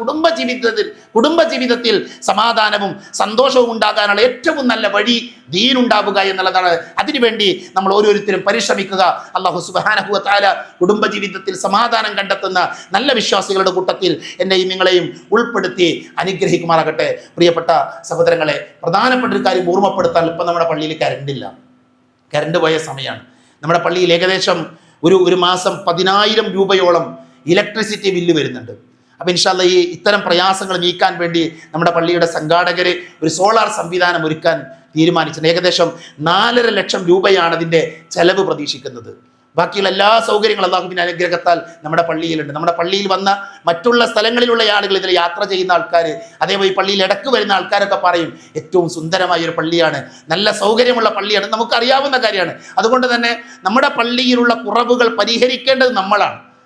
കുടുംബജീവിതത്തിൽ സമാധാനവും സന്തോഷവും ഉണ്ടാകാനുള്ള ഏറ്റവും നല്ല വഴി ദീൻ ഉണ്ടാവുക എന്നുള്ളതാണ്. അതിനുവേണ്ടി നമ്മൾ ഓരോരുത്തരും പരിശ്രമിക്കുക. അല്ലാഹു സുബ്ഹാനഹു വ തആല കുടുംബജീവിതത്തിൽ സമാധാനം കണ്ടെത്തുന്ന നല്ല വിശ്വാസികളുടെ കൂട്ടത്തിൽ എന്നെയും നിങ്ങളെയും ഉൾപ്പെടുത്തി അനുഗ്രഹിക്കുമാറാകട്ടെ. പ്രിയപ്പെട്ട സഹോദരങ്ങളെ, പ്രധാനപ്പെട്ട ഒരു കാര്യം ഓർമ്മപ്പെടുത്താൻ, ഇപ്പം നമ്മുടെ പള്ളിയിൽ കരണ്ട് പോയ സമയമാണ്. നമ്മുടെ പള്ളിയിൽ ഏകദേശം ഒരു മാസം 10,000 രൂപയോളം ഇലക്ട്രിസിറ്റി ബില്ല് വരുന്നുണ്ട്. അപ്പോൾ ഇൻഷാ അല്ലാഹ് ഈ ഇത്തരം പ്രയാസങ്ങൾ നീക്കാൻ വേണ്ടി നമ്മുടെ പള്ളിയുടെ സംഘാടകർ ഒരു സോളാർ സംവിധാനം ഒരുക്കാൻ തീരുമാനിച്ചിട്ടുണ്ട്. ഏകദേശം 4.5 ലക്ഷം രൂപയാണ് അതിൻ്റെ ചെലവ് പ്രതീക്ഷിക്കുന്നത്. ബാക്കിയുള്ള എല്ലാ സൗകര്യങ്ങളും അല്ലാഹുവിൻ്റെ അനുഗ്രഹത്താൽ നമ്മുടെ പള്ളിയിലുണ്ട്. നമ്മുടെ പള്ളിയിൽ വന്ന മറ്റുള്ള സ്ഥലങ്ങളിലുള്ള ആളുകൾ, ഇതിൽ യാത്ര ചെയ്യുന്ന ആൾക്കാർ, അതേപോലെ ഈ പള്ളിയിൽ ഇടക്ക് വരുന്ന ആൾക്കാരൊക്കെ പറയും ഏറ്റവും സുന്ദരമായ ഒരു പള്ളിയാണ്, നല്ല സൗകര്യമുള്ള പള്ളിയാണ്. നമുക്കറിയാവുന്ന കാര്യമാണ്. അതുകൊണ്ട് തന്നെ നമ്മുടെ പള്ളിയിലുള്ള കുറവുകൾ പരിഹരിക്കേണ്ടത്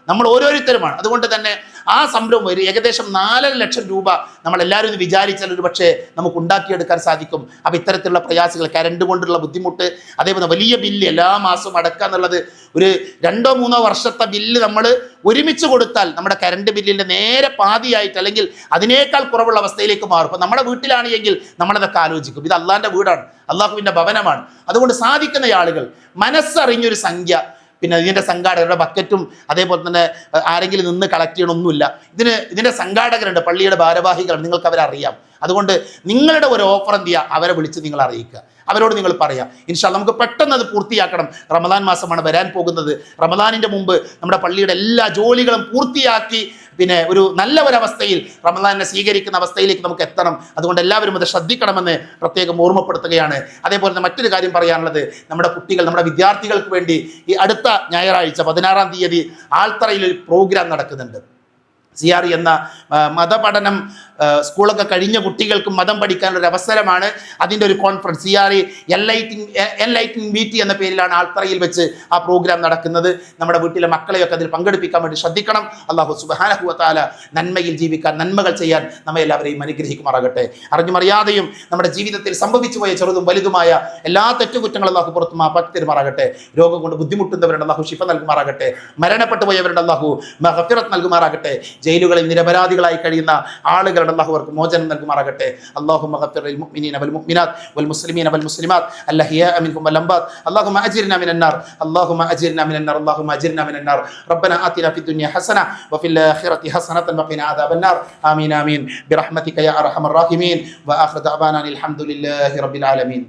നമ്മൾ ഓരോരുത്തരുമാണ്. അതുകൊണ്ട് തന്നെ ആ സംരംഭം ഒരു ഏകദേശം 4.5 ലക്ഷം രൂപ നമ്മളെല്ലാവരും ഇത് വിചാരിച്ചാൽ ഒരു പക്ഷേ നമുക്ക് ഉണ്ടാക്കിയെടുക്കാൻ സാധിക്കും. അപ്പോൾ ഇത്തരത്തിലുള്ള പ്രയാസങ്ങൾ, കരണ്ട് കൊണ്ടുള്ള ബുദ്ധിമുട്ട്, അതേപോലെ വലിയ ബില്ല് എല്ലാ മാസവും അടക്കുക എന്നുള്ളത്, ഒരു 2-3 വർഷത്തെ ബില്ല് നമ്മൾ ഒരുമിച്ച് കൊടുത്താൽ നമ്മുടെ കരണ്ട് ബില്ലിൻ്റെ നേരെ പാതിയായിട്ട് അല്ലെങ്കിൽ അതിനേക്കാൾ കുറവുള്ള അവസ്ഥയിലേക്ക് മാറും. അപ്പോൾ നമ്മുടെ വീട്ടിലാണ് എങ്കിൽ നമ്മളതൊക്കെ ആലോചിക്കും. ഇത് അള്ളാഹിൻ്റെ വീടാണ്, അള്ളാഹുവിൻ്റെ ഭവനമാണ്. അതുകൊണ്ട് സാധിക്കുന്ന ആളുകൾ മനസ്സറിഞ്ഞൊരു സംഖ്യ, പിന്നെ ഇതിൻ്റെ സംഘാടകരുടെ ബക്കറ്റും അതേപോലെ തന്നെ ആരെങ്കിലും നിന്ന് കളക്ട് ചെയ്യണമൊന്നുമില്ല. ഇതിൻ്റെ സംഘാടകരുണ്ട്, പള്ളിയുടെ ഭാരവാഹികളുണ്ട്, നിങ്ങൾക്ക് അവരെ അറിയാം. അതുകൊണ്ട് നിങ്ങളുടെ ഒരു ഓഫർ എന്ത് ചെയ്യുക, അവരെ വിളിച്ച് നിങ്ങൾ അറിയിക്കുക. അവരോട് നിങ്ങൾ പറയാം. ഇൻഷാ അല്ലാഹ് നമുക്ക് പെട്ടെന്ന് അത് പൂർത്തിയാക്കണം. റമദാൻ മാസമാണ് വരാൻ പോകുന്നത്. റമദാനിന്റെ മുമ്പ് നമ്മുടെ പള്ളിയുടെ എല്ലാ ജോലികളും പൂർത്തിയാക്കി പിന്നെ ഒരു നല്ല ഒരവസ്ഥയിൽ റമദാനെ സ്വീകരിക്കുന്ന അവസ്ഥയിലേക്ക് നമുക്ക് എത്തണം. അതുകൊണ്ട് എല്ലാവരും അത് ശ്രദ്ധിക്കണമെന്ന് പ്രത്യേകം ഓർമ്മപ്പെടുത്തുകയാണ്. അതേപോലെ തന്നെ മറ്റൊരു കാര്യം പറയാനുള്ളത്, നമ്മുടെ കുട്ടികൾ, നമ്മുടെ വിദ്യാർത്ഥികൾക്ക് വേണ്ടി ഈ അടുത്ത ഞായറാഴ്ച 16-ാം തീയതി ആൽത്തറയിൽ ഒരു പ്രോഗ്രാം നടക്കുന്നുണ്ട്. സിയാറി എന്ന മതപഠനം സ്കൂളൊക്കെ കഴിഞ്ഞ കുട്ടികൾക്ക് മതം പഠിക്കാനൊരു അവസരമാണ്. അതിൻ്റെ ഒരു കോൺഫറൻസ് സിയാറി എൻലൈറ്റിംഗ് മീറ്റ് എന്ന പേരിലാണ് ആൽത്തറയിൽ വെച്ച് ആ പ്രോഗ്രാം നടക്കുന്നത്. നമ്മുടെ വീട്ടിലെ മക്കളെയൊക്കെ അതിൽ പങ്കെടുപ്പിക്കാൻ വേണ്ടി ശ്രദ്ധിക്കണം. അല്ലാഹു സുബ്ഹാനഹു വ തആല നന്മയിൽ ജീവിക്കാൻ, നന്മകൾ ചെയ്യാൻ നമ്മെ എല്ലാവരെയും അനുഗ്രഹിക്കുമാറാകട്ടെ. അറിഞ്ഞുമറിയാതെയും നമ്മുടെ ജീവിതത്തിൽ സംഭവിച്ചു പോയ ചെറുതും വലുതുമായ എല്ലാ തെറ്റുകുറ്റങ്ങളും അല്ലാഹു പുറത്തു മാപ്പാക്കി തരുമാറാകട്ടെ. രോഗം കൊണ്ട് ബുദ്ധിമുട്ടുന്നവരുടെ അല്ലാഹു ശിഫ നൽകുമാറാകട്ടെ. മരണപ്പെട്ടു പോയവരുടെ അല്ലാഹു മഗ്ഫിറത്ത് നൽകുമാറാകട്ടെ. ജയിലുകളിൽ നിരപരാധികളായി കഴിയുന്ന ആളുകളുടെ അല്ലാഹു അവർക്ക് മോചനം നൽകുമാറാകട്ടെ. അല്ലാഹുമ്മ ഗഫിർ ലിൽ മുഅ്മിനീന വൽ മുഅ്മിനാത്ത് വൽ മുസ്ലിമീന വൽ മുസ്ലിമാത്ത് അൽഹയാഅ മിൻഹും വൽ അംവാത്ത് അല്ലാഹുമ്മ അജിർനാ മിനൻ നാർ അല്ലാഹുമ്മ അജിർനാ മിനൻ നാർ അല്ലാഹുമ്മ അജിർനാ മിനൻ നാർ റബ്ബനാ ആതിനാ ഫിദ് ദുനിയ ഹസന വഫിൽ ആഖിറതി ഹസനതൻ വഖിനാ അദാബൻ നാർ ആമീൻ ആമീൻ ബിറഹ്മതിക യാ അർഹമർ റഹീമീൻ വആഖിറു ദഅവാനാ അൽഹംദുലില്ലാഹി റബ്ബിൽ ആലമീൻ.